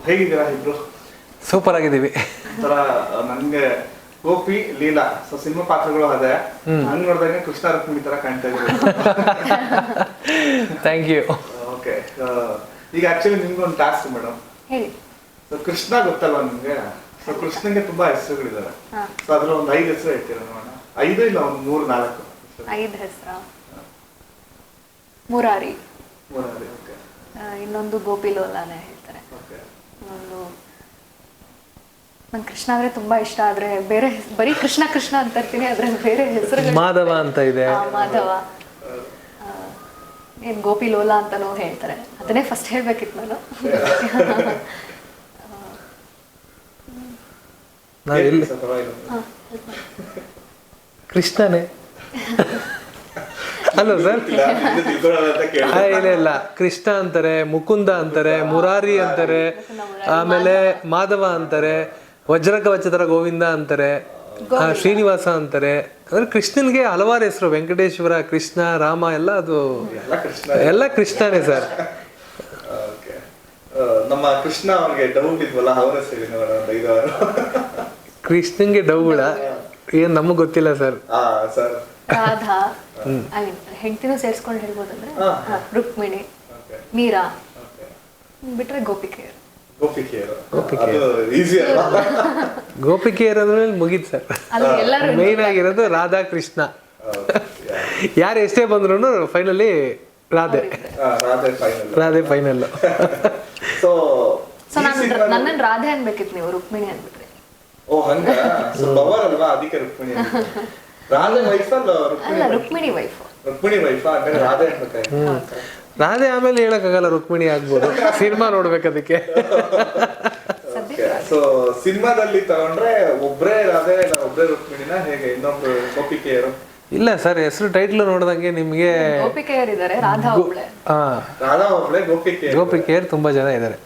ಹೇಗಿದ್ದೀರಾ ಇಬ್ರು? ಸೂಪರ್ ಆಗಿದ್ದೀವಿ. ಒಂಥರ ನನಗೆ ಗೋಪಿ ಲೀಲಾ ಸೊ ಸಿನಿಮಾ ಪಾತ್ರಗಳು ಅದೇ, ಹಂಗ್ ನೋಡಿದಾಗ ಕೃಷ್ಣ ರುಕ್ಮಿಣಿ ತರ ಕಾಣ್ತಾ ಇದ್ರು. Thank you. ಓಕೆ, ಈಗ ಆಕ್ಚುಲಿ ನಿಮ್ಗೆ ಒಂದು ಟಾಸ್ಕ್ ಮೇಡಮ್. ಹೇಳಿ. ಸೊ ಕೃಷ್ಣ ಗೊತ್ತಲ್ವಾ ನಿಮ್ಗೆ? ಸೊ ಕೃಷ್ಣಂಗೆ ತುಂಬಾ ಹೆಸರುಗಳಿದಾವೆ. ಸೊ ಅದ್ರ ಒಂದು 5 ಹೆಸರು ಹೇಳ್ತೀರಾ ನೋಡೋಣ. 5 ಇಲ್ಲ ಒಂದು 3-4? 5 ಹೆಸರಾ? ಮುರಾರಿ. ಮುರಾರಿ, ಓಕೆ. ಇನ್ನೊಂದು ಗೋಪಿ ಲೋಲಾನೇ ಹೇಳ್ತಾರೆ. ಓಕೆ. ಇನ್ನೊಂದು ನಂಗೆ ಕೃಷ್ಣ ಅಂದ್ರೆ ತುಂಬಾ ಇಷ್ಟ, ಆದ್ರೆ ಬೇರೆ ಬರೀ ಕೃಷ್ಣ ಕೃಷ್ಣ ಅಂತ ಇರ್ತೀನಿ, ಆದ್ರೆ ಬೇರೆ ಹೆಸರು ಮಾಧವ ಅಂತ ಇದೆ. ಮಾಧವ. ಏನ್ ಗೋಪಿ ಲೋಲಾ ಅಂತಾನೂ ಹೇಳ್ತಾರೆ, ಅದನ್ನೇ ಫಸ್ಟ್ ಹೇಳ್ಬೇಕಿತ್ತು ನಾನು. ನಾವೆಲ್ಲಿ ಕೃಷ್ಣನೇ ಅಲ್ಲ ಸರ್? ಇಲ್ಲ ಇಲ್ಲ, ಕೃಷ್ಣ ಅಂತಾರೆ, ಮುಕುಂದ ಅಂತಾರೆ, ಮುರಾರಿ ಅಂತಾರೆ, ಆಮೇಲೆ ಮಾಧವ ಅಂತಾರೆ, ವಜ್ರಕವಚತರ ಗೋವಿಂದ ಅಂತಾರೆ, ಶ್ರೀನಿವಾಸ ಅಂತಾರೆ. ಅಂದ್ರೆ ಕೃಷ್ಣನ್ಗೆ ಹಲವಾರು ಹೆಸರು, ವೆಂಕಟೇಶ್ವರ, ಕೃಷ್ಣ, ರಾಮ ಎಲ್ಲ ಅದು ಎಲ್ಲ ಕೃಷ್ಣನೇ ಸರ್. ನಮ್ಮ ಕೃಷ್ಣ ಅವ್ರಿಗೆ ಡೌಟ್ ಇದ್ವಲ್ಲ, ಅವರ ಕೃಷ್ಣನ್ಗೆ ಡೌಗಳ ಏನ್ ನಮಗ್ ಗೊತ್ತಿಲ್ಲ ಸರ್. ರಾಧಾ, ಐ ಮೀನ್ ಹೆಂಡತಿನೂ ಸೇರಿಸ್ಕೊಂಡು ಹೇಳ್ಬೋದಂದ್ರೆ ರುಕ್ಮಿಣಿ, ಮೀರಾ, ಬಿಟ್ರೆ ಗೋಪಿಕೆಯರು. ಗೋಪಿಕೆಯರ್ ಅಂದ್ರೆ ಮುಗೀತು ಸರ್. ಮೇನ್ ಆಗಿರೋದು ರಾಧಾ ಕೃಷ್ಣ. ಯಾರು ಎಷ್ಟೇ ಬಂದ್ರು ಫೈನಲಿ ರಾಧೆ ಫೈನಲ್. ಸೊ ನನ್ನನ್ನು ರಾಧೆ ಅನ್ಬೇಕಿತ್ತು, ನೀವು ರುಕ್ಮಿಣಿ ಅನ್ಬಿಟ್ರಿ. ಓ ಹಂಗ, ಅಲ್ವಾ ಅದಕ್ಕೆ ರುಕ್ಮಿಣಿ. ರಾಧೆ ವೈಫ್ ಅಲ್ಲ ರುಕ್ಮಿಣಿ ವೈಫ್. ರುಕ್ಮಿಣಿ ವೈಫ್ ಅಂದ್ರೆ ರಾಧೆ ಅನ್ಬೇಕಾಯ್ತು. ರಾಧೆ ಆಮೇಲೆ ಹೇಳಕ್ಕಾಗಲ್ಲ, ರುಕ್ಮಿಣಿ ಆಗ್ಬೋದು, ಸಿನಿಮಾ ನೋಡ್ಬೇಕು ಅದಕ್ಕೆ. ಸೊ ಸಿನಿಮಾದಲ್ಲಿ ತಗೊಂಡ್ರೆ ಒಬ್ರೇ ರಾಧೆ, ಒಬ್ರೇ ರುಕ್ಮಿಣಿನ, ಹೇಗೆ ಇನ್ನೊಬ್ರು ಗೋಪಿಕೆಯರು? ಇಲ್ಲ ಸರ್, ಹೆಸರು ಟೈಟ್ಲ್ ನೋಡಿದಂಗೆ ನಿಮ್ಗೆ ಗೋಪಿಕೆಯರಿದ್ದಾರೆ, ರಾಧಾ ಒಬ್ಳೆ. ರಾಧಾ ಒಬ್ಳೆ, ಗೋಪಿಕೆಯರು ತುಂಬಾ ಜನ ಇದಾರೆ.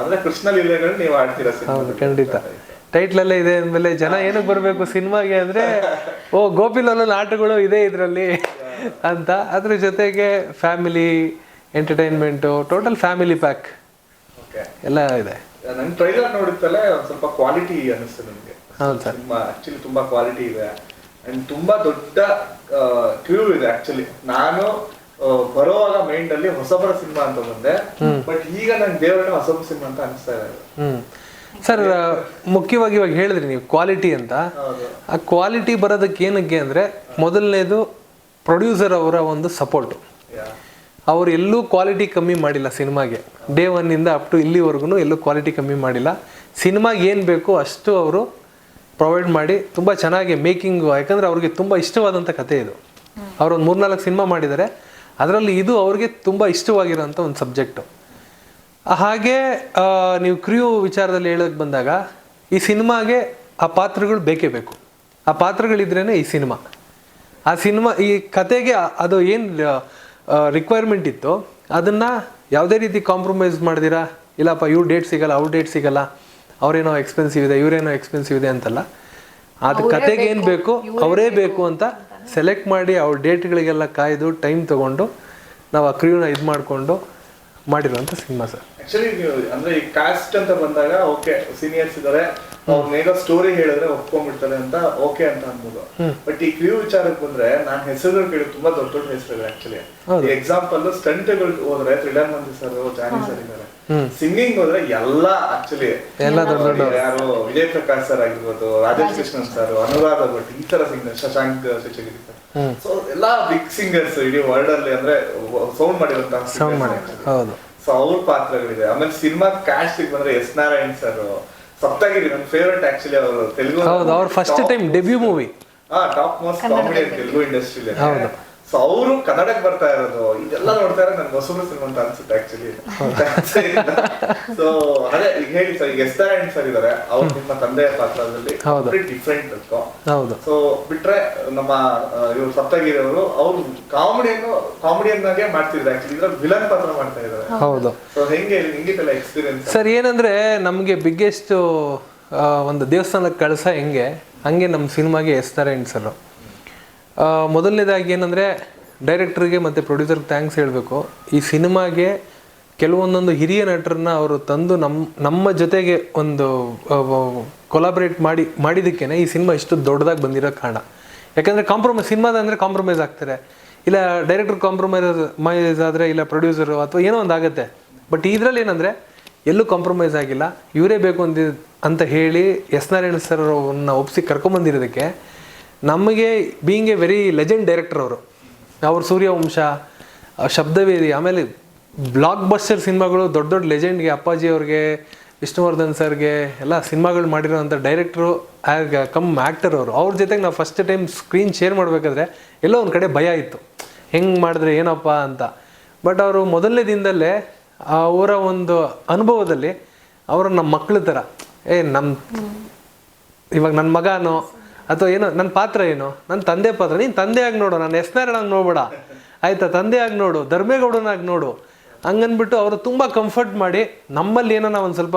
ಅಂದ್ರೆ ಕೃಷ್ಣ ಲೀಲೆಗಳು ನೀವು ಆಡ್ತೀರಾ? ಹೌದು, ಖಂಡಿತ. ಟೈಟ್ಲ್ ಅಲ್ಲೇ ಇದೆ ಅಂದ್ಮೇಲೆ ಜನ ಏನಕ್ಕೆ ಬರ್ಬೇಕು ಸಿನಿಮಾಗೆ ಅಂದ್ರೆ, ಓ ಗೋಪಿಲಲ್ಲಿ ಆಟಗಳು ಇದೆ ಇದ್ರಲ್ಲಿ ಅಂತ. ಅದ್ರ ಜೊತೆಗೆ family entertainment, total family pack ಎಲ್ಲ ಇದೆ. ನನ್ ಟ್ರೈಲರ್ ನೋಡಿತ್ತಲ್ಲ, ಒಂದ್ ಸ್ವಲ್ಪ ಕ್ವಾಲಿಟಿ ಅನಿಸ್ತು ನನಗೆ. ಹೌದು ಸರ್, ಆಕ್ಚುಲಿ ತುಂಬಾ ಕ್ವಾಲಿಟಿ ಇದೆ ಅಂಡ್ ತುಂಬಾ ದೊಡ್ಡ ಕ್ಯೂ ಇದೆ. ಆಕ್ಚುಲಿ ನಾನು ಬರೋವಾಗ ಮೈಂಡ್ ಅಲ್ಲಿ ಹೊಸಬರ ಸಿನಿಮಾ ಅಂತ ಬಂದೆ, ಬಟ್ ಈಗ ನಂಗೆ ದೇವರನ್ನ ಹೊಸಬರ ಸಿನಿಮಾ ಅಂತ ಅನಿಸ್ತಾ ಇದೆ. ಸರ್ ಮುಖ್ಯವಾಗಿ ಇವಾಗ ಹೇಳಿದ್ರಿ ನೀವು ಕ್ವಾಲಿಟಿ ಅಂತ. ಆ ಕ್ವಾಲಿಟಿ ಬರೋದಕ್ಕೆ ಏನಕ್ಕೆ ಅಂದ್ರೆ, ಮೊದಲನೇದು ಪ್ರೊಡ್ಯೂಸರ್ ಅವರ ಒಂದು ಸಪೋರ್ಟು. ಅವ್ರು ಎಲ್ಲೂ ಕ್ವಾಲಿಟಿ ಕಮ್ಮಿ ಮಾಡಿಲ್ಲ ಸಿನಿಮಾಗೆ. ಡೇ 1 ಇಂದ ಅಪ್ ಟು ಇಲ್ಲಿವರೆಗೂ ಎಲ್ಲೂ ಕ್ವಾಲಿಟಿ ಕಮ್ಮಿ ಮಾಡಿಲ್ಲ. ಸಿನಿಮಾಗೆ ಏನು ಬೇಕು ಅಷ್ಟು ಅವರು ಪ್ರೊವೈಡ್ ಮಾಡಿ ತುಂಬ ಚೆನ್ನಾಗಿ ಮೇಕಿಂಗು. ಯಾಕಂದರೆ ಅವ್ರಿಗೆ ತುಂಬ ಇಷ್ಟವಾದಂಥ ಕತೆ ಇದು. ಅವರೊಂದು 3-4 ಸಿನಿಮಾ ಮಾಡಿದ್ದಾರೆ, ಅದರಲ್ಲಿ ಇದು ಅವ್ರಿಗೆ ತುಂಬ ಇಷ್ಟವಾಗಿರೋಂಥ ಒಂದು ಸಬ್ಜೆಕ್ಟು. ಹಾಗೆ ನೀವು ಕ್ರ್ಯೂ ವಿಚಾರದಲ್ಲಿ ಹೇಳೋಕ್ಕೆ ಬಂದಾಗ, ಈ ಸಿನಿಮಾಗೆ ಆ ಪಾತ್ರಗಳು ಬೇಕೇ ಬೇಕು. ಆ ಪಾತ್ರಗಳಿದ್ರೇ ಈ ಸಿನಿಮಾ. ಆ ಸಿನಿಮಾ ಈ ಕತೆಗೆ ಅದು ಏನು ರಿಕ್ವೈರ್ಮೆಂಟ್ ಇತ್ತು ಅದನ್ನು ಯಾವುದೇ ರೀತಿ ಕಾಂಪ್ರಮೈಸ್ ಮಾಡ್ದಿರಾ, ಇಲ್ಲಪ್ಪ ಇವ್ರ ಡೇಟ್ ಸಿಗಲ್ಲ, ಅವ್ರ ಡೇಟ್ ಸಿಗಲ್ಲ, ಅವರೇನೋ ಎಕ್ಸ್ಪೆನ್ಸಿವ್ ಇದೆ, ಇವರೇನೋ ಎಕ್ಸ್ಪೆನ್ಸಿವ್ ಇದೆ ಅಂತಲ್ಲ. ಅದು ಕತೆಗೆ ಏನು ಬೇಕು ಅವರೇ ಬೇಕು ಅಂತ ಸೆಲೆಕ್ಟ್ ಮಾಡಿ ಅವ್ರ ಡೇಟ್ಗಳಿಗೆಲ್ಲ ಕಾಯ್ದು ಟೈಮ್ ತೊಗೊಂಡು ನಾವು ಆ ಕ್ರ್ಯೂನ ಇದು ಮಾಡಿಕೊಂಡು ಮಾಡಿರುವಂಥ ಸಿನಿಮಾ ಸರ್. ಆಕ್ಚುಲಿ ನೀವು ಅಂದ್ರೆ ಈ ಕಾಸ್ಟ್ ಅಂತ ಬಂದಾಗ ಓಕೆ, ಸೀನಿಯರ್ಸ್ ಇದಾರೆ, ಅವ್ರನ್ನೇನೋ ಸ್ಟೋರಿ ಹೇಳಿದ್ರೆ ಒಪ್ಕೊಂಡ್ಬಿಡ್ತಾರೆ ಅಂತ ಓಕೆ ಅಂತ ಅನ್ಬೋದು. ಬಟ್ ಈ ಕ್ರ್ಯೂ ವಿಚಾರಕ್ಕೆ ಬಂದ್ರೆ, ನಾನು ಹೆಸರುಗಳು ಕೇಳಿ ತುಂಬಾ ದೊಡ್ಡ ದೊಡ್ಡ ಹೆಸರುಗಳು. ಆಕ್ಚುಲಿ ಎಕ್ಸಾಂಪಲ್ ಸ್ಟಂಟ್ಗಳು ಹೋದ್ರೆ ಥ್ರಿಲ್ಲರ್ ಮಂದಿ ಸರ್, ಜಾನಿ ಸರ್ ಇದ್ದಾರೆ. ಸಿಂಗಿಂಗ್ ಹೋದ್ರೆ ಎಲ್ಲ ಆಕ್ಚುಲಿ ಯಾರು ವಿಜಯ್ ಪ್ರಕಾಶ್ ಸರ್ ಆಗಿರ್ಬೋದು, ರಾಜೇಶ್ ಕೃಷ್ಣನ್ ಸರ್, ಅನುರಾಧ ಭಟ್, ಈ ತರ singer, Shashank Shashagiri sir. So ಎಲ್ಲಾ ಬಿಗ್ ಸಿಂಗರ್ಸ್ ಇಡೀ ವರ್ಲ್ಡ್ ಅಲ್ಲಿ ಅಂದ್ರೆ ಸೌಂಡ್ ಮಾಡಿರುವಂತ. ಸೊ ಅವ್ರ ಪಾತ್ರಗಳಿದೆ. ಆಮೇಲೆ ಸಿನಿಮಾ ಕ್ಯಾಸ್ಟ್ ಬಂದ್ರೆ ಎಸ್ ನಾರಾಯಣ್ ಸರ್, ಸಪ್ತಗಿರಿ ನನ್ನ ಫೇವರೇಟ್ ಆಕ್ಚುಲಿ. ಅವರು ತೆಲುಗು, ಅವ್ರ first time debut movie, top most comedy Telugu ಇಂಡಸ್ಟ್ರಿಲಿ. ಸೊ ಅವರು ಕನ್ನಡಕ್ಕೆ ಬರ್ತಾ ಇರೋದು, ಇದೆಲ್ಲ ನೋಡ್ತಾ ಇರೋದು ನನ್ಗೆ ಹೊಸಬ್ರು ಸಿನಿಮಾ ಅಂತ ಅನ್ಸುತ್ತೆ ಆಕ್ಚುಲಿ. ಸೊ ಅದೇ ಈಗ ಹೇಳಿ ಸರ್, ಈಗ ಎಸ್ ನಾರಾಯಣ್ ಸರ್ ಇದಾರೆ, ಅವ್ರು ನಿಮ್ಮ ತಂದೆಯ ಪಾತ್ರದಲ್ಲಿ ಡಿಫ್ರೆಂಟ್ ಇತ್ತು. ಸೊ ಬಿಟ್ರೆ ನಮ್ಮ ಇವ್ರು ಸಪ್ತಗಿರಿ ಅವರು, ಅವ್ರು ಕಾಮಿಡಿಯನ್ನಾಗೆ ಮಾಡ್ತಿದ್ರು. ಆಕ್ಚುಲಿ ಇದ್ರಲ್ಲಿ ವಿಲನ್ ಪಾತ್ರ ಮಾಡ್ತಾ ಇದ್ದಾರೆ. ಹೌದು. ಸೊ ಹೆಂಗಿತ್ತಲ್ಲ ಎಕ್ಸ್ಪೀರಿಯನ್ಸ್ ಸರ್? ಏನಂದ್ರೆ ನಮಗೆ ಬಿಗ್ಗೆಸ್ಟ್ ಒಂದು ದೇವಸ್ಥಾನಕ್ಕೆ ಕಳ್ಸ ಹಂಗೆ ನಮ್ಮ ಸಿನಿಮಾಗೆ ಎಸ್ ನಾರಾಯಣ್ ಸರ್. ಮೊದಲನೇದಾಗಿ ಏನಂದರೆ ಡೈರೆಕ್ಟ್ರಿಗೆ ಮತ್ತು ಪ್ರೊಡ್ಯೂಸರ್ಗೆ ಥ್ಯಾಂಕ್ಸ್ ಹೇಳಬೇಕು. ಈ ಸಿನಿಮಾಗೆ ಕೆಲವೊಂದೊಂದು ಹಿರಿಯ ನಟರನ್ನ ಅವರು ತಂದು ನಮ್ಮ ಜೊತೆಗೆ ಒಂದು ಕೊಲಾಬ್ರೇಟ್ ಮಾಡಿದ್ದಕ್ಕೇನೆ ಈ ಸಿನಿಮಾ ಇಷ್ಟು ದೊಡ್ಡದಾಗಿ ಬಂದಿರೋ ಕಾರಣ. ಯಾಕಂದರೆ ಸಿನಿಮಾದ ಅಂದರೆ ಕಾಂಪ್ರಮೈಸ್ ಆಗ್ತಾರೆ, ಇಲ್ಲ ಡೈರೆಕ್ಟರ್ ಕಾಂಪ್ರಮೈಸ್ ಆದರೆ ಇಲ್ಲ ಪ್ರೊಡ್ಯೂಸರು ಅಥವಾ ಏನೋ ಒಂದು ಆಗುತ್ತೆ. ಬಟ್ ಇದರಲ್ಲಿ ಏನಂದರೆ ಎಲ್ಲೂ ಕಾಂಪ್ರಮೈಸ್ ಆಗಿಲ್ಲ. ಇವರೇ ಬೇಕು ಅಂತ ಹೇಳಿ ಎಸ್ ನಾರಾಯಣ ಸರ್ ಅವ್ರನ್ನ ಒಪ್ಪಿಸಿ ಕರ್ಕೊಂಬಂದಿರೋದಕ್ಕೆ ನಮಗೆ being A very legend director ಅವರು ಸೂರ್ಯವಂಶ, ಶಬ್ದವೇದಿ, ಆಮೇಲೆ ಬ್ಲಾಕ್ ಬಸ್ಟರ್ ಸಿನಿಮಾಗಳು ದೊಡ್ಡ ದೊಡ್ಡ ಲೆಜೆಂಡ್ಗೆ ಅಪ್ಪಾಜಿ ಅವ್ರಿಗೆ, ವಿಷ್ಣುವರ್ಧನ್ ಸರ್ಗೆ ಎಲ್ಲ ಸಿನಿಮಾಗಳು ಮಾಡಿರೋಂಥ ಡೈರೆಕ್ಟ್ರು ಕಮ್ ಆ್ಯಕ್ಟರ್ ಅವ್ರ ಜೊತೆಗೆ ನಾವು ಫಸ್ಟ್ ಟೈಮ್ ಸ್ಕ್ರೀನ್ ಶೇರ್ ಮಾಡಬೇಕಾದ್ರೆ ಎಲ್ಲೋ ಒಂದು ಕಡೆ ಭಯ ಇತ್ತು, ಹೆಂಗೆ ಮಾಡಿದ್ರೆ ಏನಪ್ಪ ಅಂತ. ಬಟ್ ಅವರು ಮೊದಲನೇ ದಿನದಲ್ಲೇ ಅವರ ಒಂದು ಅನುಭವದಲ್ಲಿ ಅವರು ನಮ್ಮ ಮಕ್ಕಳ ಥರ ಇವಾಗ ನನ್ನ ಮಗನೋ ಅಥವಾ ಏನೋ ನನ್ನ ಪಾತ್ರ ಏನೋ ನನ್ನ ತಂದೆ ಪಾತ್ರ, ನೀನು ತಂದೆಯಾಗಿ ನೋಡು, ನಾನು ಎಸ್ ನಾರಾಯಣಾಗಿ ನೋಡ್ಬೇಡ ಆಯಿತಾ, ತಂದೆಯಾಗಿ ನೋಡು, ಧರ್ಮೇಗೌಡನಾಗಿ ನೋಡು ಹಂಗನ್ಬಿಟ್ಟು ಅವರು ತುಂಬ ಕಂಫರ್ಟ್ ಮಾಡಿ ನಮ್ಮಲ್ಲಿ ಏನೋ ಒಂದು ಸ್ವಲ್ಪ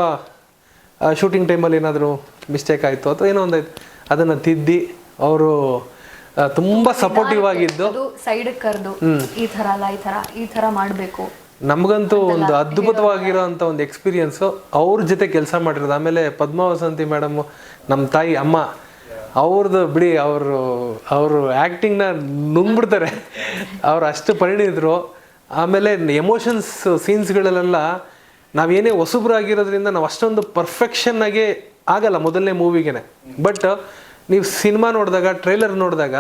ಶೂಟಿಂಗ್ ಟೈಮಲ್ಲಿ ಏನಾದರೂ ಮಿಸ್ಟೇಕ್ ಆಯಿತು ಅಥವಾ ಏನೋ ಒಂದಾಯ್ತು ಅದನ್ನು ತಿದ್ದಿ ಅವರು ತುಂಬ ಸಪೋರ್ಟಿವ್ ಆಗಿದ್ದು, ಸೈಡ್ ಕರೆದು ಈ ಥರ ಅಲ್ಲ ಈ ಥರ ಮಾಡಬೇಕು. ನಮಗಂತೂ ಒಂದು ಅದ್ಭುತವಾಗಿರೋಂಥ ಒಂದು ಎಕ್ಸ್ಪೀರಿಯನ್ಸು ಅವ್ರ ಜೊತೆ ಕೆಲಸ ಮಾಡಿರೋದು. ಆಮೇಲೆ ಪದ್ಮಾ ವಸಂತಿ ಮೇಡಮು, ನಮ್ಮ ತಾಯಿ ಅಮ್ಮ, ಅವ್ರದ್ದು ಬಿಡಿ, ಅವರು ಆ್ಯಕ್ಟಿಂಗ್ನ ನುಂಗ್ಬಿಡ್ತಾರೆ, ಅವ್ರು ಅಷ್ಟು ಪರಿಣಿತರು. ಆಮೇಲೆ ಎಮೋಷನ್ಸ್ ಸೀನ್ಸ್ಗಳಲ್ಲೆಲ್ಲ ನಾವೇನೇ ಹೊಸಬ್ರಾಗಿರೋದ್ರಿಂದ ನಾವು ಅಷ್ಟೊಂದು ಪರ್ಫೆಕ್ಷನ್ನಾಗಿ ಆಗಲ್ಲ ಮೊದಲನೇ ಮೂವಿಗೆ. ಬಟ್ ನೀವು ಸಿನಿಮಾ ನೋಡಿದಾಗ, ಟ್ರೈಲರ್ ನೋಡಿದಾಗ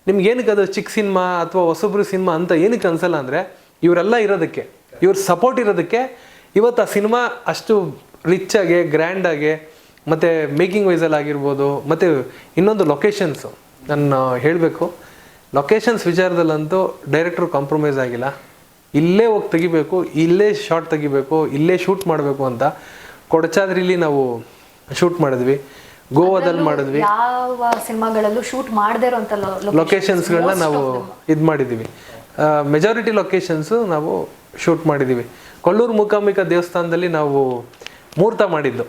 ನಿಮ್ಗೆ ಏನಕ್ಕೆ ಅದು ಚಿಕ್ಕ ಸಿನಿಮಾ ಅಥವಾ ಹೊಸಬ್ರು ಸಿನಿಮಾ ಅಂತ ಏನಕ್ಕೆ ಅನ್ಸಲ್ಲ ಅಂದರೆ ಇವರೆಲ್ಲ ಇರೋದಕ್ಕೆ, ಇವ್ರ ಸಪೋರ್ಟ್ ಇರೋದಕ್ಕೆ ಇವತ್ತು ಆ ಸಿನಿಮಾ ಅಷ್ಟು ರಿಚ್ಚಾಗಿ, ಗ್ರ್ಯಾಂಡಾಗಿ, ಮತ್ತು ಮೇಕಿಂಗ್ ವೈಸಲ್ಲಿ ಆಗಿರ್ಬೋದು, ಮತ್ತು ಇನ್ನೊಂದು ಲೊಕೇಶನ್ಸು ನಾನು ಹೇಳಬೇಕು, ಲೊಕೇಶನ್ಸ್ ವಿಚಾರದಲ್ಲಂತೂ ಡೈರೆಕ್ಟ್ರು ಕಾಂಪ್ರಮೈಸ್ ಆಗಿಲ್ಲ. ಇಲ್ಲೇ ಹೋಗಿ ತೆಗಿಬೇಕು, ಇಲ್ಲೇ ಶಾರ್ಟ್ ತೆಗಿಬೇಕು, ಇಲ್ಲೇ ಶೂಟ್ ಮಾಡಬೇಕು ಅಂತ ಕೊಡಚಾದ್ರಿಲಿ ನಾವು ಶೂಟ್ ಮಾಡಿದ್ವಿ, ಗೋವಾದಲ್ಲಿ ಮಾಡಿದ್ವಿ, ಯಾವ ಸಿನಿಮಾಗಳಲ್ಲೂ ಶೂಟ್ ಮಾಡದೇ ಇರೋಂಥ ಲೊಕೇಶನ್ಸ್ಗಳನ್ನ ನಾವು ಇದು ಮಾಡಿದ್ದೀವಿ. ಮೆಜಾರಿಟಿ ಲೊಕೇಶನ್ಸು ನಾವು ಶೂಟ್ ಮಾಡಿದ್ದೀವಿ. ಕೊಲ್ಲೂರು ಮೂಕಾಂಬಿಕಾ ದೇವಸ್ಥಾನದಲ್ಲಿ ನಾವು ಮುಹೂರ್ತ ಮಾಡಿದ್ದು,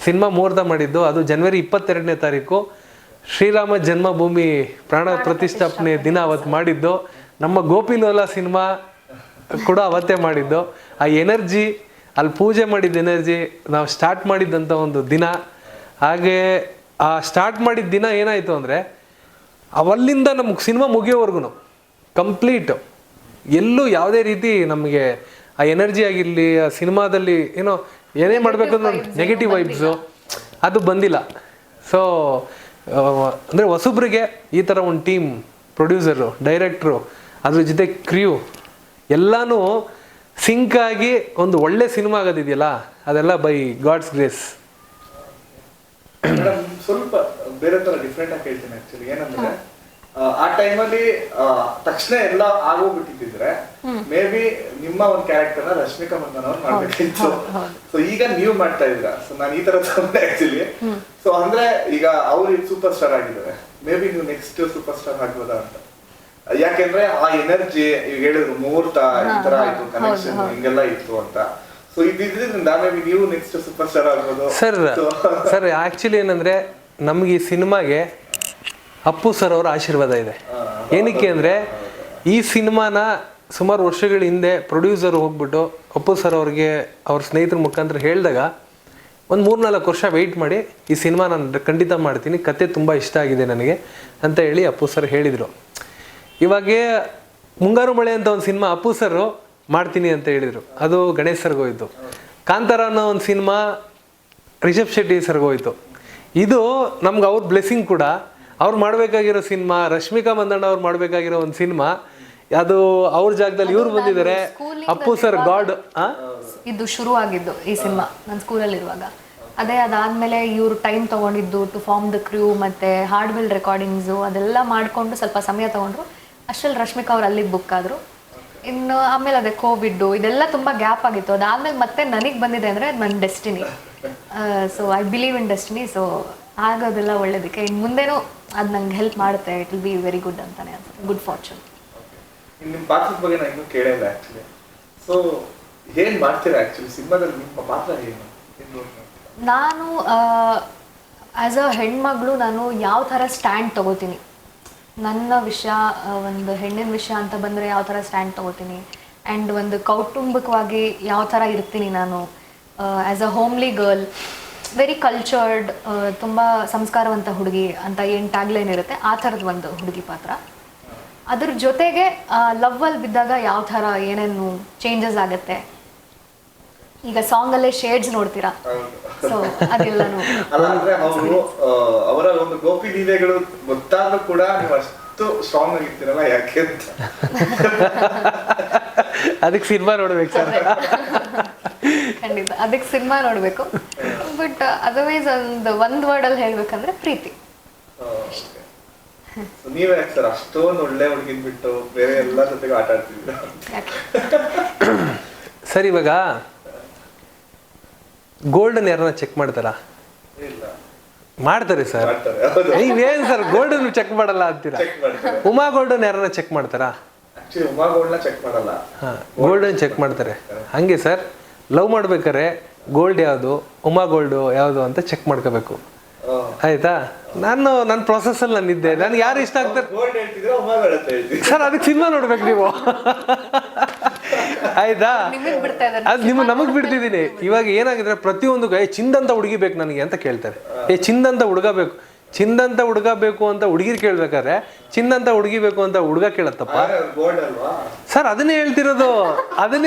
ಸಿನಿಮಾ ಮುಹೂರ್ತ ಮಾಡಿದ್ದು ಅದು ಜನವರಿ 22ನೇ ತಾರೀಕು, ಶ್ರೀರಾಮ ಜನ್ಮಭೂಮಿ ಪ್ರಾಣ ಪ್ರತಿಷ್ಠಾಪನೆ ದಿನ ಅವತ್ತು ಮಾಡಿದ್ದು. ನಮ್ಮ ಗೋಪಿಲೋಲ ಸಿನಿಮಾ ಕೂಡ ಅವತ್ತೇ ಮಾಡಿದ್ದು. ಆ ಎನರ್ಜಿ, ಅಲ್ಲಿ ಪೂಜೆ ಮಾಡಿದ್ದ ಎನರ್ಜಿ, ನಾವು ಸ್ಟಾರ್ಟ್ ಮಾಡಿದ್ದಂಥ ಒಂದು ದಿನ. ಹಾಗೆ ಆ ಸ್ಟಾರ್ಟ್ ಮಾಡಿದ ದಿನ ಏನಾಯಿತು ಅಂದರೆ ಅವಲ್ಲಿಂದ ನಮ್ಗೆ ಸಿನಿಮಾ ಮುಗಿಯೋವರೆಗೂ ಕಂಪ್ಲೀಟು ಎಲ್ಲೂ ಯಾವುದೇ ರೀತಿ ನಮಗೆ ಆ ಎನರ್ಜಿ ಆಗಿರಲಿ, ಆ ಸಿನಿಮಾದಲ್ಲಿ ಏನೇ ಮಾಡಬೇಕಂದ್ರೆ ನೆಗೆಟಿವ್ ವೈಬ್ಸು ಅದು ಬಂದಿಲ್ಲ. ಸೊ ಅಂದರೆ ಹೊಸಬ್ರಿಗೆ ಈ ಥರ ಒಂದು ಟೀಮ್, ಪ್ರೊಡ್ಯೂಸರು, ಡೈರೆಕ್ಟ್ರು, ಅದ್ರ ಜೊತೆ ಕ್ರ್ಯೂ ಎಲ್ಲನೂ ಸಿಂಕ್ ಆಗಿ ಒಂದು ಒಳ್ಳೆ ಸಿನಿಮಾ ಆಗೋದಿದೆಯಲ್ಲ, ಅದೆಲ್ಲ ಬೈ ಗಾಡ್ಸ್ ಗ್ರೇಸ್. ಮೇಡಮ್ ಸ್ವಲ್ಪ ಬೇರೆ ತರ ಡಿಫ್ರೆಂಟ್ ಆಗಿ ಹೇಳ್ತೀನಿ ಆಕ್ಚುಲಿ. ಏನಂದ್ರೆ ಆ ಟೈಮಲ್ಲಿ ತಕ್ಷಣ ಎಲ್ಲ ಆಗೋಗ್ಬಿಟ್ಟಿದ್ರೆ ಮೇ ಬಿ ನಿಮ್ಮ ಒಂದು ಕ್ಯಾರೆಕ್ಟರ್ನ ರಶ್ಮಿಕಾ ಮಂದನ್ ಅವ್ರು ಮಾಡ್ಬೇಕಿತ್ತು. ಸೊ ಈಗ ನೀವು ಮಾಡ್ತಾ ಇದ್ರ. ಸೊ ನಾನು ಈ ತರ ಆಕ್ಚುಲಿ. ಸೊ ಅಂದ್ರೆ ಈಗ ಅವ್ರು ಸೂಪರ್ ಸ್ಟಾರ್ ಆಗಿದ್ದಾರೆ, ಮೇ ಬಿ ನೀವು ನೆಕ್ಸ್ಟ್ ಸೂಪರ್ ಸ್ಟಾರ್ ಆಗ್ಬೋದಾ ಅಂತ. ಯಾಕೆಂದ್ರೆ ಆ ಎನರ್ಜಿ ಈಗ ಹೇಳಿದ್ರು ಮುಹೂರ್ತ ಈ ತರ ಆಯ್ತು, ಕನೆಕ್ಷನ್ ಹಿಂಗೆಲ್ಲ ಇತ್ತು ಅಂತ. ಸೊ ಇದರಿಂದ ಮೇ ಬಿ ನೀವು ನೆಕ್ಸ್ಟ್ ಸೂಪರ್ ಸ್ಟಾರ್ ಆಗ್ಬೋದು. ಸರ್ ಆಕ್ಚುಲಿ ಏನಂದ್ರೆ ನಮ್ಗೆ ಈ ಸಿನಿಮಾಗೆ ಅಪ್ಪು ಸರ್ ಅವರ ಆಶೀರ್ವಾದ ಇದೆ. ಏನಕ್ಕೆ ಅಂದರೆ ಈ ಸಿನಿಮಾನ ಸುಮಾರು ವರ್ಷಗಳ ಹಿಂದೆ ಪ್ರೊಡ್ಯೂಸರ್ ಹೋಗ್ಬಿಟ್ಟು ಅಪ್ಪು ಸರ್ ಅವ್ರಿಗೆ ಅವ್ರ ಸ್ನೇಹಿತರ ಮುಖಾಂತರ ಹೇಳಿದಾಗ ಒಂದು 3-4 ವರ್ಷ ವೆಯ್ಟ್ ಮಾಡಿ ಈ ಸಿನಿಮಾ ನಾನು ಖಂಡಿತ ಮಾಡ್ತೀನಿ, ಕತೆ ತುಂಬ ಇಷ್ಟ ಆಗಿದೆ ನನಗೆ ಅಂತ ಹೇಳಿ ಅಪ್ಪು ಸರ್ ಹೇಳಿದರು. ಇವಾಗ ಮುಂಗಾರು ಮಳೆ ಅಂತ ಒಂದು ಸಿನಿಮಾ ಅಪ್ಪು ಸರ್ ಮಾಡ್ತೀನಿ ಅಂತ ಹೇಳಿದರು, ಅದು ಗಣೇಶ್ ಸರ್ಗೆ ಹೋಯ್ತು. ಕಾಂತಾರ ಅನ್ನೋ ಒಂದು ಸಿನಿಮಾ ರಿಷಬ್ ಶೆಟ್ಟಿ ಸರ್ಗೆ ಹೋಯ್ತು. ಇದು ನಮ್ಗೆ ಅವ್ರ ಬ್ಲೆಸ್ಸಿಂಗ್ ಕೂಡ. ಅವ್ರು ಮಾಡಬೇಕಾಗಿರೋ ಸಿನಿಮಾ, ರಶ್ಮಿಕಾ ಮಂದಣ್ಣ ಅವ್ರು ಮಾಡಬೇಕಾಗಿರೋ ಒಂದು ಸಿನಿಮಾ, ಅದು ಅವ್ರ ಜಾಗದಲ್ಲಿ ಇವ್ರು ಬಂದಿದ್ದಾರೆ. Appu sir god. ಇದು ಶುರು ಆಗಿದ್ದು ಈ ಸಿನಿಮಾ ನನ್ನ ಸ್ಕೂಲಲ್ಲಿ ಇರುವಾಗ. ಅದಾದ್ಮೇಲೆ ಇವ್ರು ಟೈಮ್ ತಗೊಂಡಿದ್ದು ಟು ಫಾರ್ಮ್ ದ ಕ್ರ್ಯೂ, ಮತ್ತೆ ಹಾರ್ಡ್ವೆಲ್ ರೆಕಾರ್ಡಿಂಗ್ಸು ಅದೆಲ್ಲ ಮಾಡಿಕೊಂಡು ಸ್ವಲ್ಪ ಸಮಯ ತಗೊಂಡ್ರು. ಅಷ್ಟರಲ್ಲಿ ರಶ್ಮಿಕಾ ಅವ್ರು ಅಲ್ಲಿಗೆ ಬುಕ್ ಆದರು. ಇನ್ನು ಆಮೇಲೆ ಅದೇ ಕೋವಿಡ್ ಇದೆಲ್ಲ ತುಂಬ ಗ್ಯಾಪ್ ಆಗಿತ್ತು. ಅದಾದ್ಮೇಲೆ ಮತ್ತೆ ನನಗೆ ಬಂದಿದೆ ಅಂದರೆ ನನ್ನ destiny. So I believe in destiny. So ಆಗೋದೆಲ್ಲ ಒಳ್ಳೇದಕ್ಕೆ. ಇನ್ನು ಮುಂದೇನೂ ಅದು ನಂಗೆ ಹೆಲ್ಪ್ ಮಾಡುತ್ತೆ. It will be very good ಅಂತಾನೆ ಅನ್ಸುತ್ತೆ. Good fortune. ನಿಮ್ಮ ಪಾತ್ರದ ಬಗ್ಗೆ ನಾನು ಇನ್ನೂ ಕೇಳಿಲ್ಲ ಆ್ಯಕ್ಚುಲಿ. ಸೊ ಏನು ಮಾಡ್ತೀರಾ ಆ್ಯಕ್ಚುಲಿ ಸಿನಿಮಾದಲ್ಲಿ? ನಿಮ್ಮ ಪಾತ್ರ ಏನು? ನಾನು ಆ್ಯಸ್ ಅ ಹೆಣ್ಮಗಳು ನಾನು ಯಾವ ಥರ ಸ್ಟ್ಯಾಂಡ್ ತೊಗೋತೀನಿ, ನನ್ನ ವಿಷಯ ಒಂದು ಹೆಣ್ಣಿನ ವಿಷಯ ಅಂತ ಬಂದರೆ ಯಾವ ಥರ ಸ್ಟ್ಯಾಂಡ್ ತೊಗೋತೀನಿ, ಆ್ಯಂಡ್ ಒಂದು ಕೌಟುಂಬಿಕವಾಗಿ ಯಾವ ಥರ ಇರ್ತೀನಿ ನಾನು as a homely girl, very cultured, ತುಂಬ ಸಂಸ್ಕಾರವಂತ ಹುಡುಗಿ ಅಂತ ಏನು ಟ್ಯಾಗ್ಲೈನ್ ಇರುತ್ತೆ ಆ ಥರದ ಒಂದು ಹುಡುಗಿ ಪಾತ್ರ. ಅದ್ರ ಜೊತೆಗೆ ಲವ್ವಲ್ಲಿ ಬಿದ್ದಾಗ ಯಾವ ಥರ ಏನೇನು ಚೇಂಜಸ್ ಆಗುತ್ತೆ, ಈಗ ಸಾಂಗಲ್ಲೇ ಶೇಡ್ಸ್ ನೋಡ್ತೀರಾ, ಸೊ ಅದೆಲ್ಲನೂ ಅಲ್ಲ ಅಂದ್ರೆ ಅವರ ಒಂದು ಗೋಪಿ ಲೀಲೆಗಳು ಗೊತ್ತಾದ್ರೂ ಕೂಡ ನೀವು ಅಷ್ಟು ಸ್ಟ್ರಾಂಗ್ ಆಗಿರ್ತೀರಲ್ಲ, ಯಾಕೆ ಅಂತ. ಅದಕ್ಕೆ ಸಿನಿಮಾ ನೋಡ್ಬೇಕು ಸರ್. ಖಂಡಿತ ಅದಕ್ಕೆ ಸಿನಿಮಾ ನೋಡಬೇಕು. ಬಟ್ ಅದರ್ವೈಸ್ ಒಂದು ವರ್ಡಲ್ಲಿ ಹೇಳ್ಬೇಕಂದ್ರೆ ಪ್ರೀತಿ. ನೀವೇ ಯಾಕೆ ಸರ್ ಅಷ್ಟೊಂದು ಒಳ್ಳೆ ಹುಡುಗಿನ್ ಬಿಟ್ಟು ಬೇರೆ ಎಲ್ಲ ಜೊತೆಗೂ ಆಟ ಆಡ್ತಿದ್ದೀರಾ? ಸರ್ ಇವಾಗ ಗೋಲ್ಡನ್ ಯಾರನ್ನ ಚೆಕ್ ಮಾಡ್ತಾರಾ? ಇಲ್ಲ, ಮಾಡ್ತಾರೆ ಸರ್. ಮಾಡ್ತಾರೆ. ಹೌದು, ನೀವೇನ್ ಸರ್ ಗೋಲ್ಡನ್ ಚೆಕ್ ಮಾಡಲ್ಲ ಅಂತೀರಾ? ಚೆಕ್ ಮಾಡ್ತಾರೆ. ಉಮಾ ಗೋಲ್ಡನ್ ಯಾರನ್ನ ಚೆಕ್ ಮಾಡ್ತಾರಾ? ಆಕ್ಚುಲಿ ಉಮಾಗೋಲ್ಡ್ನ ಚೆಕ್ ಮಾಡಲ್ಲ, ಹಾ, ಗೋಲ್ಡನ್ ಚೆಕ್ ಮಾಡ್ತಾರೆ. ಹಂಗೆ ಸರ್, ಲವ್ ಮಾಡ್ಬೇಕಾರೆ ಗೋಲ್ಡ್ ಯಾವುದು, ಉಮಾ ಗೋಲ್ಡು ಯಾವುದು ಅಂತ ಚೆಕ್ ಮಾಡ್ಕೋಬೇಕು. ಆಯ್ತಾ? ನನ್ನ ಪ್ರೊಸೆಸ್ ಅಲ್ಲಿ ನಾನಿದ್ದೆ. ನನ್ಗೆ ಯಾರು ಇಷ್ಟ ಆಗ್ತಾರೆ ಗೋಲ್ಡ್ ಹೇಳ್ತಿದ್ರೆ ಉಮಾಗೋಲ್ಡ್ ಅಂತ ಹೇಳ್ತೀವಿ ಸರ್, ಅದಕ್ಕೆ ಸಿನಿಮಾ ನೋಡ್ಬೇಕು ನೀವು. ಆಯ್ತಾ? ನಿಮಗೆ ಬಿಡ್ತಾ ಇದ್ದಾರೆ. ಅದು ನಮಗ್ ಬಿಡ್ತಿದ್ದೀನಿ. ಇವಾಗ ಏನಾಗಿದ್ರೆ ಪ್ರತಿಯೊಂದು ಚಿಂದಂತ ಹುಡುಗಿ ಬೇಕು ನನಗೆ ಅಂತ ಕೇಳ್ತಾರೆ. ಚಿಂದಂತ ಹುಡುಗ ಬೇಕು, ಚಿಂದಂತ ಹುಡುಗ ಬೇಕು ಅಂತ ಹುಡುಗಿರ್ ಕೇಳ್ಬೇಕಾದ್ರೆ ಚಿಂದಂತ ಹುಡುಗಿ ಬೇಕು ಅಂತ ಹುಡುಗ ಕೇಳತ್ತಪ್ಪ ಗೋಲ್ಡ್ ಅಲ್ವಾ ಸರ್? ಅದನ್ನೇ ಹೇಳ್ತಿರೋದು.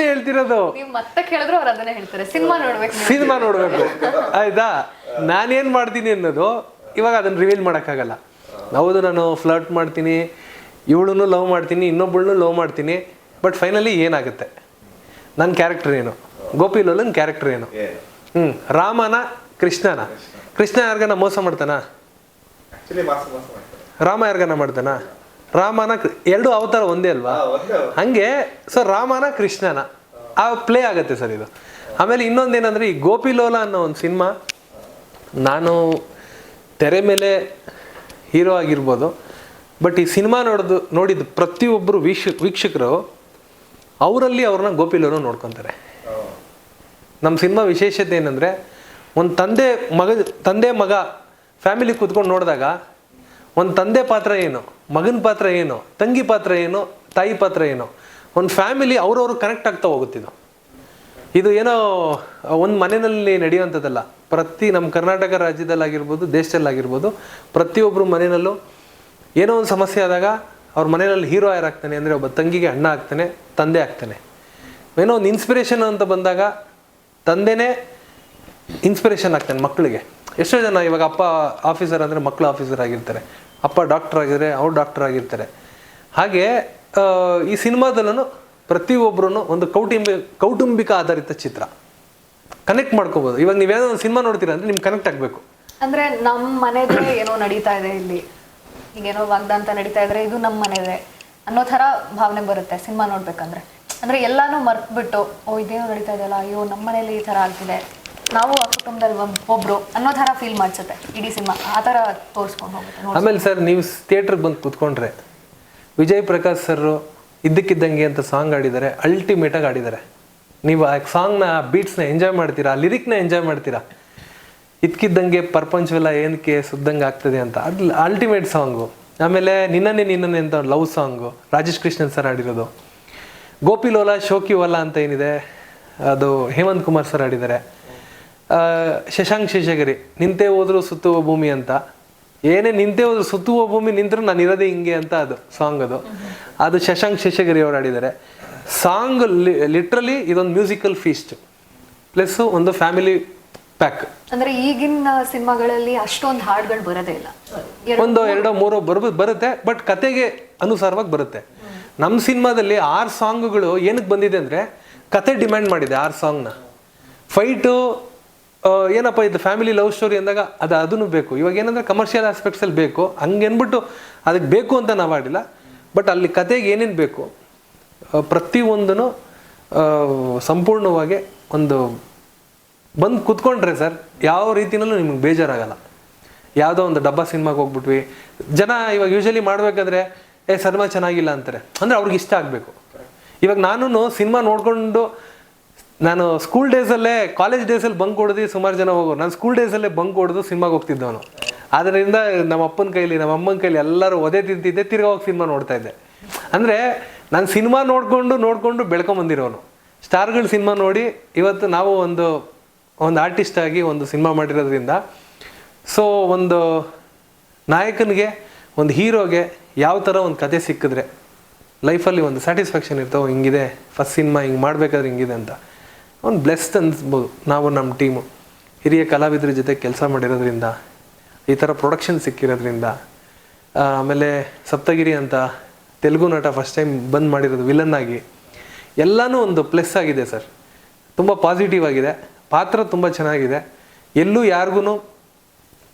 ನೀವು ಮತ್ತೆ ಕೇಳಿದ್ರು ಅವ್ರು ಅದನ್ನೇ ಹೇಳ್ತಾರೆ, ಸಿನಿಮಾ ನೋಡ್ಬೇಕು. ಸಿನಿಮಾ ನೋಡ್ಬೇಕು. ಆಯ್ತಾ? ನಾನೇನ್ ಮಾಡ್ತೀನಿ ಅನ್ನೋದು ಇವಾಗ ಅದನ್ನ ರಿವೀಲ್ ಮಾಡೋಕ್ಕಾಗಲ್ಲ. ಹೌದು, ನಾನು ಫ್ಲರ್ಟ್ ಮಾಡ್ತೀನಿ, ಇವಳನ್ನು ಲವ್ ಮಾಡ್ತೀನಿ, ಇನ್ನೊಬ್ಬಳನ್ನು ಲವ್ ಮಾಡ್ತೀನಿ, ಬಟ್ ಫೈನಲಿ ಏನಾಗುತ್ತೆ, ನನ್ನ ಕ್ಯಾರೆಕ್ಟರ್ ಏನು, ಗೋಪಿ ಲೋಲನ್ ಕ್ಯಾರೆಕ್ಟರ್ ಏನು? ರಾಮನ ಕೃಷ್ಣನ? ಕೃಷ್ಣ ಯಾರಿಗಾನ ಮೋಸ ಮಾಡ್ತಾನ? ರಾಮ ಯಾರಿಗಾನ ಮಾಡ್ತಾನ? ರಾಮನ ಎರಡು ಅವತಾರ ಒಂದೇ ಅಲ್ವಾ? ಹಂಗೆ ಸೊ ರಾಮನ ಕೃಷ್ಣನ ಆ ಪ್ಲೇ ಆಗುತ್ತೆ ಸರ್ ಇದು. ಆಮೇಲೆ ಇನ್ನೊಂದೇನಂದ್ರೆ ಈ ಗೋಪಿ ಲೋಲ ಅನ್ನೋ ಒಂದು ಸಿನಿಮಾ, ನಾನು ತೆರೆ ಮೇಲೆ ಹೀರೋ ಆಗಿರ್ಬೋದು, ಬಟ್ ಈ ಸಿನಿಮಾ ನೋಡಿದ ಪ್ರತಿಯೊಬ್ಬರು ವೀಕ್ಷಕರು ಅವರಲ್ಲಿ ಅವ್ರನ್ನ ಗೋಪಿ ಲೋಲ ನೋಡ್ಕೊತಾರೆ. ನಮ್ಮ ಸಿನಿಮಾ ವಿಶೇಷತೆ ಏನಂದರೆ, ಒಂದು ತಂದೆ ಮಗ ಫ್ಯಾಮಿಲಿ ಕೂತ್ಕೊಂಡು ನೋಡಿದಾಗ ಒಂದು ತಂದೆ ಪಾತ್ರ ಏನು, ಮಗನ ಪಾತ್ರ ಏನು, ತಂಗಿ ಪಾತ್ರ ಏನು, ತಾಯಿ ಪಾತ್ರ ಏನು, ಒಂದು ಫ್ಯಾಮಿಲಿ ಅವ್ರವ್ರು ಕನೆಕ್ಟ್ ಆಗ್ತಾ ಹೋಗುತ್ತಿದ್ದು. ಇದು ಏನೋ ಒಂದು ಮನೆಯಲ್ಲಿ ನಡೆಯುವಂಥದ್ದಲ್ಲ. ನಮ್ಮ ಕರ್ನಾಟಕ ರಾಜ್ಯದಲ್ಲಾಗಿರ್ಬೋದು, ದೇಶದಲ್ಲಾಗಿರ್ಬೋದು, ಪ್ರತಿಯೊಬ್ಬರು ಮನೆಯಲ್ಲೂ ಏನೋ ಒಂದು ಸಮಸ್ಯೆ ಆದಾಗ ಅವ್ರ ಮನೆಯಲ್ಲಿ ಹೀರೋ ಯಾರಾಗ್ತಾನೆ ಅಂದರೆ ಒಬ್ಬ ತಂಗಿಗೆ ಅಣ್ಣ ಆಗ್ತಾನೆ, ತಂದೆ ಆಗ್ತಾನೆ. ಏನೋ ಒಂದು ಇನ್ಸ್ಪಿರೇಷನ್ ಅಂತ ಬಂದಾಗ ತಂದೆನೇ ಇನ್ಸ್ಪಿರೇಷನ್ ಆಗ್ತಾನೆ ಮಕ್ಕಳಿಗೆ. ಎಷ್ಟೋ ಜನ ಇವಾಗ ಅಪ್ಪ ಆಫೀಸರ್ ಅಂದರೆ ಮಕ್ಕಳು ಆಫೀಸರ್ ಆಗಿರ್ತಾರೆ, ಅಪ್ಪ ಡಾಕ್ಟರ್ ಆಗಿದ್ರೆ ಅವ್ರು ಡಾಕ್ಟರ್ ಆಗಿರ್ತಾರೆ. ಹಾಗೆ ಈ ಸಿನಿಮಾದಲ್ಲೂ ಪ್ರತಿಯೊಬ್ಬರೂ ಒಂದು ಕೌಟುಂಬಿಕ ಆಧಾರಿತ ಚಿತ್ರ ಕನೆಕ್ಟ್ ಮಾಡ್ಕೋಬೋದು. ಇವಾಗ ನೀವೇನೋ ಒಂದು ಸಿನಿಮಾ ನೋಡ್ತೀರಾ ಅಂದರೆ ನಿಮ್ಗೆ ಕನೆಕ್ಟ್ ಆಗಬೇಕು. ಅಂದರೆ ನಮ್ಮ ಮನೆದೇ ಏನೋ ನಡೀತಾ ಇದೆ, ಇಲ್ಲಿ ಈಗೇನೋ ವಾಗ್ದಾಂತ ನಡೀತಾ ಇದ್ರೆ ಇದು ನಮ್ಮ ಮನೆದೇ ಅನ್ನೋ ಥರ ಭಾವನೆ ಬರುತ್ತೆ ಸಿನಿಮಾ ನೋಡ್ಬೇಕಂದ್ರೆ. ಅಂದರೆ ಎಲ್ಲಾನು ಮರ್ತ್ಬಿಟ್ಟು, ಓ ಇದೇನೋ ನಡೀತಾ ಇದೆಯಲ್ಲ, ಅಯ್ಯೋ ನಮ್ಮ ಮನೇಲಿ ಈ ಥರ ಆಗ್ತಿದೆ, ನಾವು ಆ ಕುಟುಂಬದಲ್ಲಿ ಒಬ್ಬರು ಅನ್ನೋ ಥರ ಫೀಲ್ ಮಾಡಿಸುತ್ತೆ ಇಡೀ ಸಿನಿಮಾ. ಆ ಥರ ತೋರಿಸ್ಕೊಂಡು ಹೋಗುತ್ತೆ. ಆಮೇಲೆ ಸರ್, ನೀವು ಥಿಯೇಟ್ರಿಗೆ ಬಂದು ಕೂತ್ಕೊಂಡ್ರೆ ವಿಜಯ್ ಪ್ರಕಾಶ್ ಸರ್ ಇದ್ದಕ್ಕಿದ್ದಂಗೆ ಅಂತ ಸಾಂಗ್ ಆಡಿದ್ದಾರೆ, ಅಲ್ಟಿಮೇಟಾಗಿ ಆಡಿದ್ದಾರೆ. ನೀವು ಆ ಸಾಂಗ್ನ ಬೀಟ್ಸ್ನ ಎಂಜಾಯ್ ಮಾಡ್ತೀರಾ, ಆ ಲಿರಿಕ್ನ ಎಂಜಾಯ್ ಮಾಡ್ತೀರಾ. ಇದ್ಕಿದ್ದಂಗೆ ಪ್ರಪಂಚವೆಲ್ಲ ಏನಕ್ಕೆ ಸುದ್ದಂಗೆ ಆಗ್ತದೆ ಅಂತ, ಅದು ಅಲ್ಟಿಮೇಟ್ ಸಾಂಗು. ಆಮೇಲೆ ನಿನ್ನನ್ನೇ ಅಂತ love song Rajesh Krishnan sir ಆಡಿರೋದು. ಗೋಪಿ ಲೋಲ ಶೋಕಿ ಓಲಾ ಅಂತ ಏನಿದೆ ಅದು ಹೇಮಂತ್ ಕುಮಾರ್ ಸರ್ ಆಡಿದ್ದಾರೆ. ಶಶಾಂಕ್ ಶೇಷಗಿರಿ ನಿಂತೇ ಹೋದ್ರು ಸುತ್ತುವ ಭೂಮಿ ಅಂತ, ಏನೇ ನಿಂತೇ ಹೋದ್ರು ಸುತ್ತುವ ಭೂಮಿ ನಿಂತರೂ ನಾನು ಇರೋದೇ ಹಿಂಗೆ ಅಂತ ಅದು ಸಾಂಗ್. ಅದು ಶಶಾಂಕ್ ಶೇಷಗಿರಿ ಅವರು ಆಡಿದ್ದಾರೆ. ಸಾಂಗ್ ಲಿಟ್ರಲಿ ಇದೊಂದು ಮ್ಯೂಸಿಕಲ್ ಫೀಸ್ಟ್ ಪ್ಲಸ್ ಒಂದು ಫ್ಯಾಮಿಲಿ ಪ್ಯಾಕ್. ಅಂದ್ರೆ ಈಗಿನ ಸಿನಿಮಾಗಳಲ್ಲಿ ಅಷ್ಟೊಂದು ಹಾಡುಗಳು ಬರೋದೇ ಇಲ್ಲ, ಒಂದೋ ಎರಡೋ ಮೂರೋ ಬರುತ್ತೆ, ಬಟ್ ಕತೆಗೆ ಅನುಸಾರವಾಗಿ ಬರುತ್ತೆ. ನಮ್ಮ ಸಿನಿಮಾದಲ್ಲಿ 6 ಸಾಂಗ್ಗಳು ಏನಕ್ಕೆ ಬಂದಿದೆ ಅಂದರೆ ಕತೆ ಡಿಮ್ಯಾಂಡ್ ಮಾಡಿದೆ 6 ಸಾಂಗ್ನ. ಫೈಟು ಏನಪ್ಪ ಇದು ಫ್ಯಾಮಿಲಿ ಲವ್ ಸ್ಟೋರಿ ಅಂದಾಗ ಅದನ್ನು ಬೇಕು. ಇವಾಗ ಏನಂದರೆ ಕಮರ್ಷಿಯಲ್ ಆಸ್ಪೆಕ್ಟ್ಸಲ್ಲಿ ಬೇಕು, ಹಂಗೆ ಅಂದ್ಬಿಟ್ಟು ಅದಕ್ಕೆ ಬೇಕು ಅಂತ ನಾವು ಆಡಿಲ್ಲ. ಬಟ್ ಅಲ್ಲಿ ಕತೆಗೆ ಏನೇನು ಬೇಕು ಪ್ರತಿಯೊಂದನ್ನು ಸಂಪೂರ್ಣವಾಗಿ ಒಂದು ಬಂದು ಕೂತ್ಕೊಂಡ್ರೆ ಸರ್ ಯಾವ ರೀತಿಯಲ್ಲೂ ನಿಮ್ಗೆ ಬೇಜಾರಾಗಲ್ಲ. ಯಾವುದೋ ಒಂದು ಡಬ್ಬಾ ಸಿನಿಮಾಗೆ ಹೋಗ್ಬಿಟ್ವಿ, ಜನ ಇವಾಗ ಯೂಶಲಿ ಮಾಡಬೇಕಾದ್ರೆ ಸಿನಿಮಾ ಚೆನ್ನಾಗಿಲ್ಲ ಅಂತಾರೆ, ಅಂದರೆ ಅವ್ರಿಗೆ ಇಷ್ಟ ಆಗಬೇಕು. ಇವಾಗ ನಾನು ಸಿನಿಮಾ ನೋಡಿಕೊಂಡು ನಾನು ಸ್ಕೂಲ್ ಡೇಸಲ್ಲೇ ಕಾಲೇಜ್ ಡೇಸಲ್ಲಿ ಬಂಕ್ ಹೊಡೆದು ಸುಮಾರು ಜನ ಹೋಗೋರು. ನಾನು ಸ್ಕೂಲ್ ಡೇಸಲ್ಲೇ ಬಂಕ್ ಹೊಡೆದು ಸಿನಿಮಾಗೆ ಹೋಗ್ತಿದ್ದವನು. ಆದ್ದರಿಂದ ನಮ್ಮ ಅಪ್ಪನ ಕೈಲಿ ನಮ್ಮ ಅಮ್ಮನ ಕೈಲಿ ಎಲ್ಲರೂ ಒದೆ ತಿಂತಿದ್ದೆ, ತಿರ್ಗಾ ಹೋಗಿ ಸಿನಿಮಾ ನೋಡ್ತಾ ಇದ್ದೆ. ಅಂದರೆ ನಾನು ಸಿನಿಮಾ ನೋಡ್ಕೊಂಡು ಬೆಳ್ಕೊಂಬಂದಿರೋನು. ಸ್ಟಾರ್ಗಳ ಸಿನಿಮಾ ನೋಡಿ ಇವತ್ತು ನಾವು ಒಂದು ಆರ್ಟಿಸ್ಟ್ ಆಗಿ ಒಂದು ಸಿನಿಮಾ ಮಾಡಿರೋದ್ರಿಂದ, ಸೊ ಒಂದು ನಾಯಕನಿಗೆ ಒಂದು ಹೀರೋಗೆ ಯಾವ ಥರ ಒಂದು ಕತೆ ಸಿಕ್ಕಿದ್ರೆ ಲೈಫಲ್ಲಿ ಒಂದು ಸ್ಯಾಟಿಸ್ಫ್ಯಾಕ್ಷನ್ ಇರ್ತಾವೆ, ಹಿಂಗಿದೆ ಫಸ್ಟ್ ಸಿನಿಮಾ ಹಿಂಗೆ ಮಾಡಬೇಕಾದ್ರೆ ಹಿಂಗಿದೆ ಅಂತ ಒಂದು ಬ್ಲೆಸ್ಡ್ ಅನ್ಸ್ಬೋದು. ನಾವು ನಮ್ಮ ಟೀಮು ಹಿರಿಯ ಕಲಾವಿದ್ರ ಜೊತೆ ಕೆಲಸ ಮಾಡಿರೋದ್ರಿಂದ, ಈ ಥರ ಪ್ರೊಡಕ್ಷನ್ ಸಿಕ್ಕಿರೋದ್ರಿಂದ, ಆಮೇಲೆ ಸಪ್ತಗಿರಿ ಅಂತ ತೆಲುಗು ನಟ ಫಸ್ಟ್ ಟೈಮ್ ಬಂದು ಮಾಡಿರೋದು ವಿಲನ್ ಆಗಿ, ಎಲ್ಲನೂ ಒಂದು ಪ್ಲಸ್ ಆಗಿದೆ ಸರ್. ತುಂಬ ಪಾಸಿಟಿವ್ ಆಗಿದೆ, ಪಾತ್ರ ತುಂಬ ಚೆನ್ನಾಗಿದೆ. ಎಲ್ಲೂ ಯಾರಿಗೂ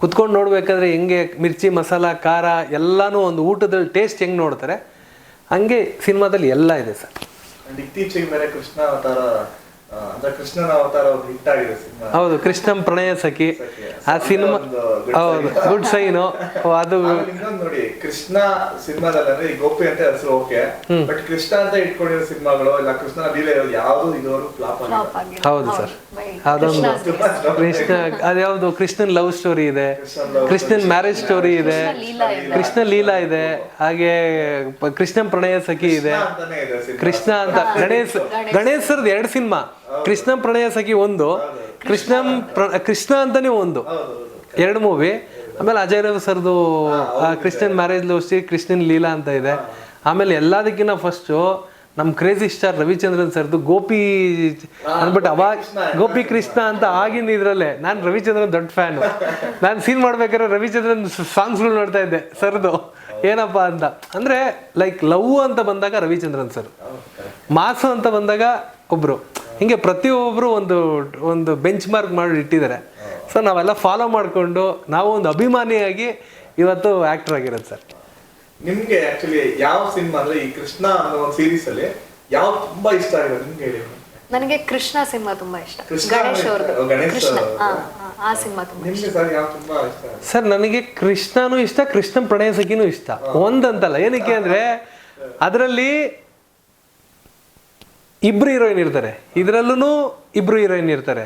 ಕುತ್ಕೊಂಡು ನೋಡಬೇಕಾದ್ರೆ ಹೆಂಗೆ ಮಿರ್ಚಿ ಮಸಾಲ ಖಾರ ಎಲ್ಲನೂ ಒಂದು ಊಟದಲ್ಲಿ ಟೇಸ್ಟ್ ಹೆಂಗೆ ನೋಡ್ತಾರೆ ಹಂಗೆ ಸಿನಿಮಾದಲ್ಲಿ ಎಲ್ಲ ಇದೆ ಸರ್. ಇತ್ತೀಚೆಗೆ ಮೇಲೆ ಕೃಷ್ಣ ಅವತಾರ ಅಂದ್ರೆ ಕೃಷ್ಣನ ಅವತಾರ ಒಂದು ಹಿಟ್ ಆಗಿದೆ ಸಿನಿಮಾ. ಹೌದು, ಕೃಷ್ಣಂ ಪ್ರಣಯ ಸಖಿ ಆ ಸಿನಿಮಾ ಹೌದು ಗುಡ್ ಸೈನು. ಅದು ಇನ್ನೊಂದು ನೋಡಿ, ಕೃಷ್ಣ ಸಿನಿಮಾದಲ್ಲಿ ಅಂದ್ರೆ ಈ ಗೋಪಿ ಅಂತ ಹೆಸರು ಓಕೆ, ಬಟ್ ಕೃಷ್ಣ ಅಂತ ಇಟ್ಕೊಂಡಿರೋ ಸಿನಿಮಾಗಳು ಇಲ್ಲ ಕೃಷ್ಣನ ಲೀಲೆ ಯಾವ್ದು ಇದುವರೆಗೂ ಫ್ಲಾಪ್ ಆಗಿದೆ. ಹೌದು ಸರ್, ಅದೊಂದು ಕೃಷ್ಣ ಅದ್ಯಾವ್ದು ಕೃಷ್ಣನ್ ಲವ್ ಸ್ಟೋರಿ ಇದೆ, ಕೃಷ್ಣನ್ ಮ್ಯಾರೇಜ್ ಸ್ಟೋರಿ ಇದೆ, ಕೃಷ್ಣ ಲೀಲಾ ಇದೆ, ಹಾಗೆ ಕೃಷ್ಣಂ ಪ್ರಣಯ ಸಖಿ ಇದೆ, ಕೃಷ್ಣ ಅಂತ ಗಣೇಶರದ್ದು 2 ಸಿನಿಮಾ, ಕೃಷ್ಣ ಪ್ರಣಯ ಸಖಿ ಒಂದು, ಕೃಷ್ಣ ಅಂತಾನೆ ಒಂದು, 2 ಮೂವಿ. ಆಮೇಲೆ ಅಜಯ್ ರಾವ್ ಸರ್ದು Krishnan marriage love story, Krishnan Leela ಅಂತ ಇದೆ. ಆಮೇಲೆ ಎಲ್ಲದಕ್ಕಿಂತ ಫಸ್ಟು ನಮ್ಮ ಕ್ರೇಜಿ ಸ್ಟಾರ್ ರವಿಚಂದ್ರನ್ ಸರ್ದು ಗೋಪಿ ಅಂದ್ಬಿಟ್ಟು ಅವಾಗ ಗೋಪಿ ಕೃಷ್ಣ ಅಂತ ಆಗಿನ ಇದ್ರಲ್ಲೇ ನಾನು ರವಿಚಂದ್ರನ್ ದೊಡ್ಡ ಫ್ಯಾನು. ನಾನು ಸೀನ್ ಮಾಡ್ಬೇಕಾದ್ರೆ ರವಿಚಂದ್ರನ್ ಸಾಂಗ್ಸ್ಗಳು ನೋಡ್ತಾ ಇದ್ದೆ ಸರ್ದು. ಏನಪ್ಪಾ ಅಂತ ಅಂದ್ರೆ ಲೈಕ್ ಲವ್ ಅಂತ ಬಂದಾಗ ರವಿಚಂದ್ರನ್ ಸರ್, ಮಾಸು ಅಂತ ಬಂದಾಗ ಒಬ್ರು, ಹಿಂಗೆ ಪ್ರತಿಯೊಬ್ಬರು ಒಂದು ಬೆಂಚ್ ಮಾರ್ಕ್ ಮಾಡಿ ಇಟ್ಟಿದ್ದಾರೆ. ಸೊ ನಾವೆಲ್ಲ ಫಾಲೋ ಮಾಡಿಕೊಂಡು ನಾವು ಒಂದು ಅಭಿಮಾನಿಯಾಗಿ ಇವತ್ತು ಆಕ್ಟರ್ ಆಗಿರೋದು ಸರ್. ನಿಮ್ಗೆ ಆಕ್ಚುಲಿ ಯಾವ ಸಿನಿಮಾ ಅಂದ್ರೆ ಈ ಕೃಷ್ಣ ಅನ್ನೋ ಒಂದು ಸೀರೀಸ್ ಅಲ್ಲಿ ಯಾವ ತುಂಬಾ ಇಷ್ಟ ಆಗಿರೋದು ನಿಮ್ಗೆ ಹೇಳಿ? ನನಗೆ ಕೃಷ್ಣ ಸಿನಿಮಾ ತುಂಬಾ ಇಷ್ಟ. ಗಣೇಶ್ ಆ ಸಿನಿಮಾ ತುಂಬಾ ಇಷ್ಟ. ನಿಮ್ಗೆ ಸರ್ ಯಾವ ತುಂಬಾ ಇಷ್ಟ? ಸರ್ ನನಗೆ ಕೃಷ್ಣನೂ ಇಷ್ಟ, ಕೃಷ್ಣನ್ ಪ್ರಣಯ ಸಖಿನೂ ಇಷ್ಟ. ಒಂದಂತಲ್ಲ, ಏನಕ್ಕೆ ಅಂದ್ರೆ ಅದರಲ್ಲಿ ಇಬ್ರು ಹೀರೋಯಿನ್ ಇರ್ತಾರೆ, ಇದ್ರಲ್ಲೂ ಇಬ್ರು ಹೀರೋಯಿನ್ ಇರ್ತಾರೆ.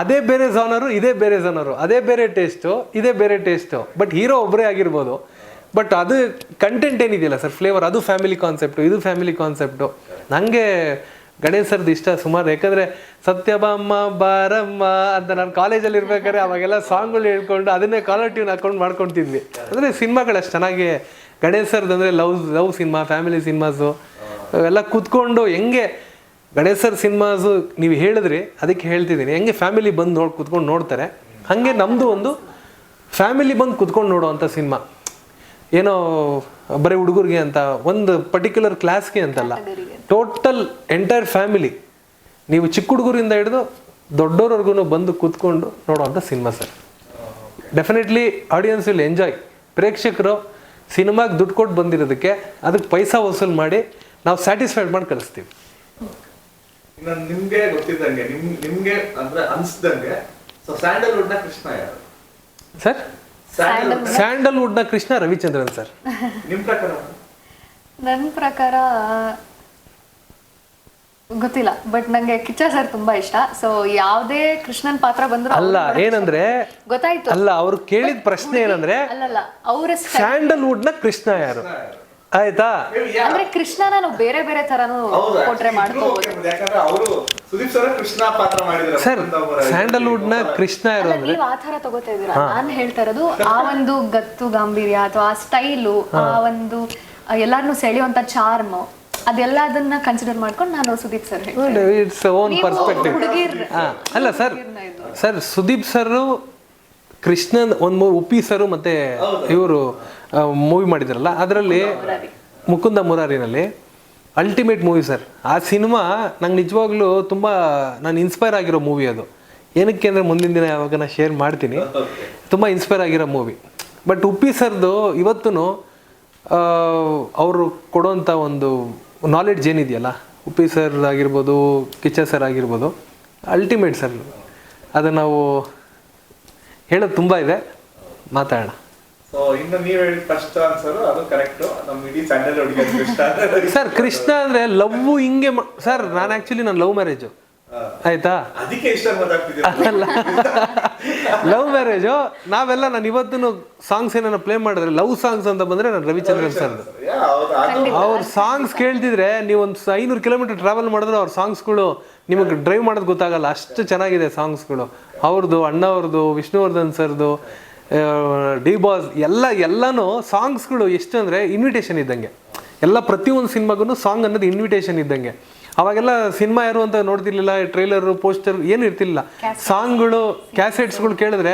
ಅದೇ ಬೇರೆ ಝೋನರು, ಇದೇ ಬೇರೆ ಝೋನರು, ಅದೇ ಬೇರೆ ಟೇಸ್ಟು, ಇದೇ ಬೇರೆ ಟೇಸ್ಟು. ಬಟ್ ಹೀರೋ ಒಬ್ಬರೇ ಆಗಿರ್ಬೋದು, ಬಟ್ ಅದು ಕಂಟೆಂಟ್ ಏನಿದೆಯಲ್ಲ ಸರ್, ಫ್ಲೇವರ್, ಅದು ಫ್ಯಾಮಿಲಿ ಕಾನ್ಸೆಪ್ಟು, ಇದು ಫ್ಯಾಮಿಲಿ ಕಾನ್ಸೆಪ್ಟು. ನನಗೆ ಗಣೇಶ್ ಸರ್ದು ಇಷ್ಟ ಸುಮಾರು. ಯಾಕಂದರೆ ಸತ್ಯಭಾಮ ಬಾರಮ್ಮ ಅಂತ ನಾನು ಕಾಲೇಜಲ್ಲಿ ಇರ್ಬೇಕಾದ್ರೆ ಅವಾಗೆಲ್ಲ ಸಾಂಗ್ಗಳು ಹೇಳ್ಕೊಂಡು ಅದನ್ನೇ ಕಾಲರ್ ಟ್ಯೂನ್ ಹಾಕೊಂಡು ಮಾಡ್ಕೊತಿದ್ವಿ. ಅಂದರೆ ಸಿನಿಮಾಗಳು ಅಷ್ಟು ಚೆನ್ನಾಗಿ ಗಣೇಶ್ ಸರ್ದು ಅಂದರೆ ಲವ್ ಸಿನಿಮಾ, ಫ್ಯಾಮಿಲಿ ಸಿನಿಮಾಸು ಎಲ್ಲ ಕೂತ್ಕೊಂಡು ಹೆಂಗೆ ಗಣೇಶ್ ಸರ್ ಸಿನಿಮಾಸು ನೀವು ಹೇಳಿದ್ರಿ, ಅದಕ್ಕೆ ಹೇಳ್ತಿದ್ದೀನಿ, ಹೆಂಗೆ ಫ್ಯಾಮಿಲಿ ಬಂದು ಕೂತ್ಕೊಂಡು ನೋಡ್ತಾರೆ ಹಾಗೆ ನಮ್ಮದು ಒಂದು ಫ್ಯಾಮಿಲಿ ಬಂದು ಕೂತ್ಕೊಂಡು ನೋಡೋವಂಥ ಸಿನಿಮಾ. ಏನೋ ಬರೀ ಹುಡುಗರಿಗೆ ಅಂತ ಒಂದು ಪರ್ಟಿಕ್ಯುಲರ್ ಕ್ಲಾಸ್ಗೆ ಅಂತಲ್ಲ, ಟೋಟಲ್ ಎಂಟೈರ್ ಫ್ಯಾಮಿಲಿ, ನೀವು ಚಿಕ್ಕ ಹುಡುಗರಿಂದ ಹಿಡಿದು ದೊಡ್ಡವ್ರವರೆಗೂ ಬಂದು ಕೂತ್ಕೊಂಡು ನೋಡೋವಂಥ cinema sir. Definitely audience will enjoy. ಪ್ರೇಕ್ಷಕರು ಸಿನಿಮಾಗೆ ದುಡ್ಡು ಕೊಟ್ಟು ಬಂದಿರೋದಕ್ಕೆ ಅದಕ್ಕೆ ಪೈಸಾ ವಸೂಲು ಮಾಡಿ ನಾವು ಸ್ಯಾಟಿಸ್ಫೈಡ್ ಮಾಡಿ ಕಳಿಸ್ತೀವಿ. ನಿಮ್ಗೆ ಗೊತ್ತಿದ್ದಂಗೆ ನಿಮ್ಗೆ ಅಂದ್ರೆ ಅನ್ಸ್ದಂಗೆ ಸ್ಯಾಂಡಲ್ವುಡ್ ನ ಕೃಷ್ಣ ಯಾರು ಸರ್? ಸ್ಯಾಂಡಲ್ವುಡ್ ನ ಕೃಷ್ಣ ರವಿಚಂದ್ರನ್ ಸರ್. ನಿಮ್ ಪ್ರಕಾರ? ನನ್ನ ಪ್ರಕಾರ ಗೊತ್ತಿಲ್ಲ, ಬಟ್ ನಂಗೆ ಕಿಚ್ಚ ಸರ್ ತುಂಬಾ ಇಷ್ಟ. ಸೊ ಯಾವ್ದೇ ಕೃಷ್ಣನ್ ಪಾತ್ರ ಬಂದ್ರು ಅಲ್ಲ, ಏನಂದ್ರೆ ಗೊತ್ತಾಯ್ತು ಅಲ್ಲ, ಅವ್ರು ಕೇಳಿದ ಪ್ರಶ್ನೆ ಏನಂದ್ರೆ ಅಲ್ಲಲ್ಲ ಅವ್ರ ಸ್ಯಾಂಡಲ್ವುಡ್ ನ ಕೃಷ್ಣ ಯಾರು, ಆಯ್ತಾ? ಅಂದ್ರೆ ಕೃಷ್ಣ ನಾನು ಬೇರೆ ಬೇರೆ ತರನು ಕೊಟ್ರೆ ಮಾಡ್ಕೋಬಹುದು. ಯಾಕಂದ್ರೆ ಅವರು ಸುದೀಪ್ ಸರ್ ಕೃಷ್ಣ ಪಾತ್ರ ಮಾಡಿದ್ರು ಸರ್. ಸ್ಯಾಂಡಲ್ವುಡ್ ನ ಕೃಷ್ಣ ಯಾರು ಅಂದ್ರೆ ನೀವು ಆ ತರ ತಗೋತಾ ಇದೀರಾ. ನಾನು ಹೇಳ್ತಾ ಇರೋದು ಆ ಒಂದು ಗತ್ತು ಗಾಂಭೀರ್ಯ ಅಥವಾ ಆ ಸ್ಟೈಲು, ಆ ಒಂದು ಎಲ್ಲಾರನ್ನು ಸೆಳೆಯುವಂತ ಚಾರ್ಮ್, ಅದೆಲ್ಲ ಅದನ್ನ ಕನ್ಸಿಡರ್ ಮಾಡ್ಕೊಂಡು ನಾನು Sudeep sir its own perspective. ಅಲ್ಲ sir, sir Sudeep sir Krishnan ಒಂದು ಉಪ್ಪಿ ಸರ್ ಮತ್ತೆ ಇವರು ಮೂವಿ ಮಾಡಿದ್ರಲ್ಲ, ಅದರಲ್ಲಿ ಮುಕುಂದ ಮುರಾರಿನಲ್ಲಿ ಅಲ್ಟಿಮೇಟ್ ಮೂವಿ ಸರ್. ಆ ಸಿನಿಮಾ ನಂಗೆ ನಿಜವಾಗ್ಲೂ ತುಂಬ ನಾನು ಇನ್ಸ್ಪೈರ್ ಆಗಿರೋ ಮೂವಿ ಅದು. ಏನಕ್ಕೆ ಅಂದರೆ ಮುಂದಿನ ದಿನ ಯಾವಾಗ ನಾನು ಶೇರ್ ಮಾಡ್ತೀನಿ. ತುಂಬ ಇನ್ಸ್ಪೈರ್ ಆಗಿರೋ ಮೂವಿ. ಬಟ್ ಉಪ್ಪಿ ಸರ್ದು ಇವತ್ತು ಅವರು ಕೊಡೋಂಥ ಒಂದು ನಾಲೆಡ್ಜ್ ಏನಿದೆಯಲ್ಲ, ಉಪ್ಪಿ ಸರ್ ಆಗಿರ್ಬೋದು, ಕಿಚ್ಚ ಸರ್ ಆಗಿರ್ಬೋದು, ಅಲ್ಟಿಮೇಟ್ ಸರ್. ಅದು ನಾವು ಹೇಳೋದು ತುಂಬ ಇದೆ, ಮಾತಾಡೋಣ. ಸೊ ಇನ್ನು ನೀವು ಹೇಳಿದ ಫಸ್ಟ್ ಆನ್ಸರ್ ಅದು ಕರೆಕ್ಟ್. ನಮ್ಮ ಇಡೀ ಸ್ಯಾಂಡಲ್ವುಡ್ ಕೃಷ್ಣ ಸರ್. ಕೃಷ್ಣ ಅಂದ್ರೆ ಲವ್ ಹಿಂಗೆ ಸರ್. ನಾನು ಆಕ್ಚುಲಿ ನನ್ನ ಲವ್ ಮ್ಯಾರೇಜು, ಆಯ್ತಾ. ಅದಕ್ಕೆ ಇಷ್ಟ ಮಾತಾಡ್ತಿದ್ದೀರಾ. ಅಲ್ಲ, ಲವ್ ಮ್ಯಾರೇಜು ನಾವೆಲ್ಲ ನಾನು ಇವತ್ತು ಸಾಂಗ್ಸ್ ಏನಾರ ಪ್ಲೇ ಮಾಡಿದ್ರೆ ಲವ್ ಸಾಂಗ್ಸ್ ಅಂತ ಬಂದ್ರೆ ನಾನು ರವಿಚಂದ್ರನ್ ಸರ್ದು ಅವ್ರ ಸಾಂಗ್ಸ್ ಕೇಳ್ತಿದ್ರೆ ನೀವು ಒಂದು 500 ಕಿಲೋಮೀಟರ್ ಟ್ರಾವೆಲ್ ಮಾಡಿದ್ರೆ ಅವ್ರ ಸಾಂಗ್ಸ್ಗಳು ನಿಮಗೆ ಡ್ರೈವ್ ಮಾಡೋದು ಗೊತ್ತಾಗಲ್ಲ, ಅಷ್ಟು ಚೆನ್ನಾಗಿದೆ ಸಾಂಗ್ಸ್ಗಳು. ಅವ್ರದ್ದು, ಅಣ್ಣ ಅವ್ರದ್ದು, ವಿಷ್ಣುವರ್ಧನ್ ಸರ್ದು, ಡಿ ಬಾಸ್ ಎಲ್ಲನೂ ಸಾಂಗ್ಸ್ಗಳು ಎಷ್ಟು ಅಂದರೆ ಇನ್ವಿಟೇಷನ್ ಇದ್ದಂಗೆ. ಎಲ್ಲ ಪ್ರತಿಯೊಂದು ಸಿನಿಮಾಗೂ ಸಾಂಗ್ ಅನ್ನೋದು ಇನ್ವಿಟೇಷನ್ ಇದ್ದಂಗೆ. ಅವಾಗೆಲ್ಲ ಸಿನಿಮಾ ಯಾರು ಅಂತ ನೋಡ್ತಿರ್ಲಿಲ್ಲ, ಟ್ರೈಲರು, ಪೋಸ್ಟರ್ ಏನು ಇರ್ತಿರ್ಲಿಲ್ಲ. ಸಾಂಗ್ಗಳು, ಕ್ಯಾಸೆಟ್ಸ್ಗಳು ಕೇಳಿದ್ರೆ,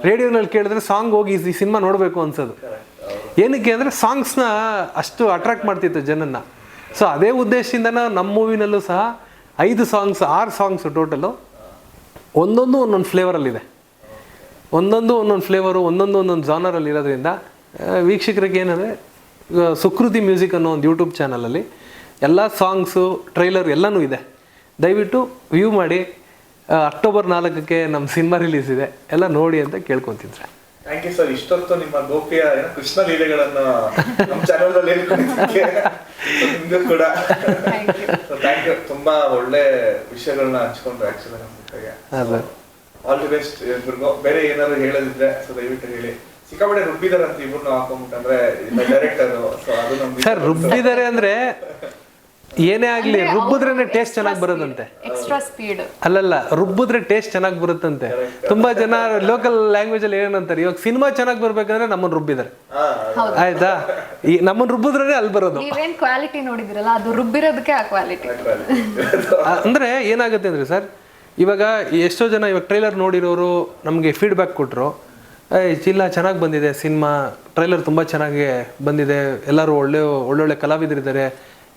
ರೇಡಿಯೋನಲ್ಲಿ ಕೇಳಿದ್ರೆ ಸಾಂಗ್ ಹೋಗಿ ಈ ಸಿನಿಮಾ ನೋಡಬೇಕು ಅನ್ಸೋದು. ಏನಕ್ಕೆ ಅಂದರೆ ಸಾಂಗ್ಸ್ನ ಅಷ್ಟು ಅಟ್ರಾಕ್ಟ್ ಮಾಡ್ತಿತ್ತು ಜನನ್ನ. ಸೊ ಅದೇ ಉದ್ದೇಶದಿಂದ ನಮ್ಮ ಮೂವಿನಲ್ಲೂ ಸಹ 6 ಸಾಂಗ್ಸ್ ಟೋಟಲು ಒಂದೊಂದು ಫ್ಲೇವರಲ್ಲಿದೆ. ಒಂದೊಂದು ಫ್ಲೇವರು, ಒಂದೊಂದು ಜಾನರಲ್ಲಿ ಇರೋದ್ರಿಂದ ವೀಕ್ಷಕರಿಗೆ ಏನಂದರೆ ಸುಕೃತಿ ಮ್ಯೂಸಿಕ್ ಅನ್ನೋ ಒಂದು ಯೂಟ್ಯೂಬ್ ಚಾನಲಲ್ಲಿ ಎಲ್ಲ ಸಾಂಗ್ಸು, ಟ್ರೈಲರ್ ಎಲ್ಲನೂ ಇದೆ. ದಯವಿಟ್ಟು ವ್ಯೂ ಮಾಡಿ. ಅಕ್ಟೋಬರ್ 4ಕ್ಕೆ ನಮ್ಮ ಸಿನಿಮಾ ರಿಲೀಸ್ ಇದೆ, ಎಲ್ಲ ನೋಡಿ ಅಂತ ಕೇಳ್ಕೊತಿದ್ರೆ. Thank you sir. ಇಷ್ಟೊತ್ತು ನಿಮ್ಮ ಗೋಪಿಯ ಕೃಷ್ಣ ಲೀಲೆಗಳನ್ನು ನಮ್ಮ ಚಾನಲ್ ಅಲ್ಲಿ ಹೇಳ್ಕೊಂಡಿದ್ದಕ್ಕೆ ನಿಮ್ಗೂ ಕೂಡ ಥ್ಯಾಂಕ್ ಯು. ತುಂಬಾ ಒಳ್ಳೆ ವಿಷಯಗಳನ್ನ ಹಂಚ್ಕೊಂಡ್ರೆ ಆಕ್ಚುಲಿ ನಮ್ಮ ಜೊತೆಗೆ. ಆಲ್ ದಿ ಬೆಸ್ಟ್ ಇಬ್ಬರಿಗೂ. ಬೇರೆ ಏನಾದ್ರು ಹೇಳೋದಿದ್ರೆ ಸೊ ದಯವಿಟ್ಟು ಹೇಳಿ. ಸಿಕ್ಕಾಪಟ್ಟೆ ರುಬ್ಬಿದಾರೆ ಅಂತ ಇವ್ರನ್ನ ಹಾಕೊಂಡ್ಬಿಟ್ಟಂದ್ರೆ ಡೈರೆಕ್ಟರ್, ಸೊ ಅದು ನಮ್ಗೆ ಸರ್ ರುಬ್ಬಿದ್ದಾರೆ ಅಂದ್ರೆ ಏನೇ ಆಗ್ಲಿ ರುಬ್ಬಿದ್ರೇನೆ ಟೇಸ್ಟ್ ಚೆನ್ನಾಗಿ ಬರೋದಂತೆ. ಎಕ್ಸ್ಟ್ರಾ ಸ್ಪೀಡ್ ಅಲ್ಲಲ್ಲ, ರುಬ್ಬಿದ್ರೆ ಟೇಸ್ಟ್ ಚೆನ್ನಾಗಿ ಬರುತ್ತಂತೆ. ತುಂಬಾ ಜನ ಲೋಕಲ್ ಲ್ಯಾಂಗ್ವೇಜ್ ಅಲ್ಲಿ ಏನಂತಾರೆ, ಇವಾಗ ಸಿನಿಮಾ ಚೆನ್ನಾಗಿ ಬರ್ಬೇಕಂದ್ರೆ ನಮ್ಮನ್ನ ರುಬ್ಬಿದ್ದಾರೆ, ಆಯ್ತಾ? ಈ ನಮ್ಮನ್ನ ರುಬ್ಬಿದ್ರೆ ಅಲ್ಲಿ ಬರೋದು. ನೀವೇನ್ ಕ್ವಾಲಿಟಿ ನೋಡಿದಿರಲ್ಲ, ಅದು ರುಬ್ಬಿರೋದಕ್ಕೆ ಆ ಕ್ವಾಲಿಟಿ. ಅಂದ್ರೆ ಏನಾಗುತ್ತೆ ಅಂದ್ರೆ ಸರ್, ಇವಾಗ ಎಷ್ಟೋ ಜನ ಇವಾಗ ಟ್ರೈಲರ್ ನೋಡಿರೋರು ನಮಗೆ ಫೀಡ್ಬ್ಯಾಕ್ ಕೊಟ್ಟರು, ಇಲ್ಲ ಚೆನ್ನಾಗಿ ಬಂದಿದೆ ಸಿನಿಮಾ, ಟ್ರೈಲರ್ ತುಂಬ ಚೆನ್ನಾಗಿ ಬಂದಿದೆ, ಎಲ್ಲರೂ ಒಳ್ಳೊಳ್ಳೆ ಕಲಾವಿದರಿದ್ದಾರೆ,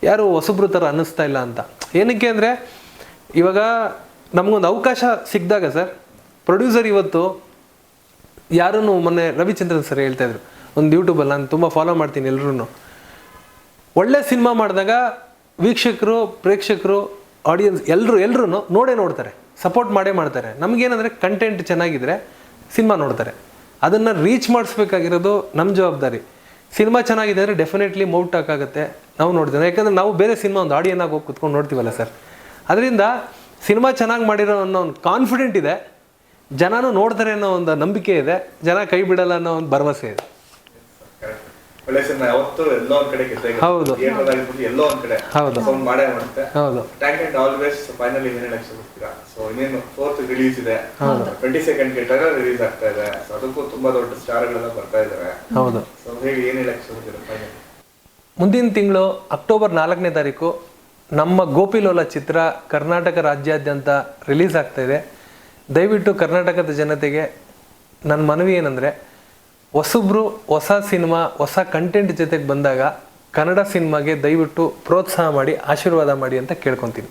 ಯಾರು ಹೊಸಬ್ರು ಥರ ಅನ್ನಿಸ್ತಾ ಇಲ್ಲ ಅಂತ. ಏನಕ್ಕೆ ಅಂದರೆ ಇವಾಗ ನಮಗೊಂದು ಅವಕಾಶ ಸಿಕ್ಕಿದಾಗ ಸರ್, ಪ್ರೊಡ್ಯೂಸರ್ ಇವತ್ತು ಯಾರೂ ಮೊನ್ನೆ ರವಿಚಂದ್ರನ್ ಸರ್ ಹೇಳ್ತಾಯಿದ್ರು ಒಂದು ಯೂಟ್ಯೂಬಲ್ಲಿ, ನಾನು ತುಂಬ ಫಾಲೋ ಮಾಡ್ತೀನಿ ಎಲ್ಲರೂ, ಒಳ್ಳೆ ಸಿನಿಮಾ ಮಾಡಿದಾಗ ವೀಕ್ಷಕರು, ಪ್ರೇಕ್ಷಕರು, ಆಡಿಯನ್ಸ್ ಎಲ್ಲರೂ ನೋಡ್ತಾರೆ, ಸಪೋರ್ಟ್ ಮಾಡೇ ಮಾಡ್ತಾರೆ. ನಮಗೇನಂದರೆ ಕಂಟೆಂಟ್ ಚೆನ್ನಾಗಿದ್ರೆ ಸಿನಿಮಾ ನೋಡ್ತಾರೆ. ಅದನ್ನು ರೀಚ್ ಮಾಡಿಸ್ಬೇಕಾಗಿರೋದು ನಮ್ಮ ಜವಾಬ್ದಾರಿ. ಸಿನಿಮಾ ಚೆನ್ನಾಗಿದೆ ಅಂದರೆ ಡೆಫಿನೆಟ್ಲಿ ಮೌಟ್ ಆಗುತ್ತೆ, ನಾವು ನೋಡ್ತೀವಿ. ಯಾಕಂದರೆ ನಾವು ಬೇರೆ ಸಿನಿಮಾ ಒಂದು ಆಡಿಯನ್ನಾಗಿ ಹೋಗಿ ಕುತ್ಕೊಂಡು ನೋಡ್ತೀವಲ್ಲ ಸರ್. ಅದರಿಂದ ಸಿನಿಮಾ ಚೆನ್ನಾಗಿ ಮಾಡಿರೋ ಅನ್ನೋ ಒಂದು ಕಾನ್ಫಿಡೆಂಟ್ ಇದೆ, ಜನನೂ ನೋಡ್ತಾರೆ ಅನ್ನೋ ಒಂದು ನಂಬಿಕೆ ಇದೆ, ಜನ ಕೈ ಬಿಡಲ್ಲ ಅನ್ನೋ ಒಂದು ಭರವಸೆ ಇದೆ. ಒಳ್ಳೆ ಸಿನಿಮಾ ಯಾವತ್ತೂ ಎಲ್ಲೋ ಒಂದ್ ಕಡೆ ಗೆದ್ದಾಗ ಹೌದು ಎಲ್ಲೋ ಒಂದ್ ಕಡೆ ಹೌದು ಸೌಂಡ್ ಮಾಡೇ ಮಾಡುತ್ತೆ. ಹೌದು. Thank you always. ಫೈನಲಿ ಏನೇನು ಇಷ್ಟಪಡ್ತೀರಾ? ಸೊ ಇನ್ನೇನು 4th ರಿಲೀಸ್ ಇದೆ, 22nd ಟ್ರೈಲರ್ ರಿಲೀಸ್ ಆಗ್ತಾ ಇದೆ. ಸೊ ಅದಕ್ಕೂ ತುಂಬಾ ದೊಡ್ಡ ಸ್ಟಾರ್ಗಳೆಲ್ಲ ಬರ್ತಾ ಇದ್ದಾರೆ. ಹೌದು. ಸೊ ಹೇಳಿ ಏನ್ ಹೇಳಕ್ ಇಷ್ಟಪಡ್ತೀರಾ ಫೈನಲಿ? ಮುಂದಿನ ತಿಂಗಳು ಅಕ್ಟೋಬರ್ 4ನೇ ತಾರೀಕು ನಮ್ಮ ಗೋಪಿಲೋಲ ಚಿತ್ರ ಕರ್ನಾಟಕ ರಾಜ್ಯಾದ್ಯಂತ ರಿಲೀಸ್ ಆಗ್ತಾ ಇದೆ. ದಯವಿಟ್ಟು ಕರ್ನಾಟಕದ ಜನತೆಗೆ ನನ್ನ ಮನವಿ ಏನಂದರೆ, ಹೊಸಬ್ರು ಹೊಸ ಸಿನಿಮಾ, ಹೊಸ ಕಂಟೆಂಟ್ ಜೊತೆಗೆ ಬಂದಾಗ ಕನ್ನಡ ಸಿನಿಮಾಗೆ ದಯವಿಟ್ಟು ಪ್ರೋತ್ಸಾಹ ಮಾಡಿ, ಆಶೀರ್ವಾದ ಮಾಡಿ ಅಂತ ಕೇಳ್ಕೊತೀನಿ.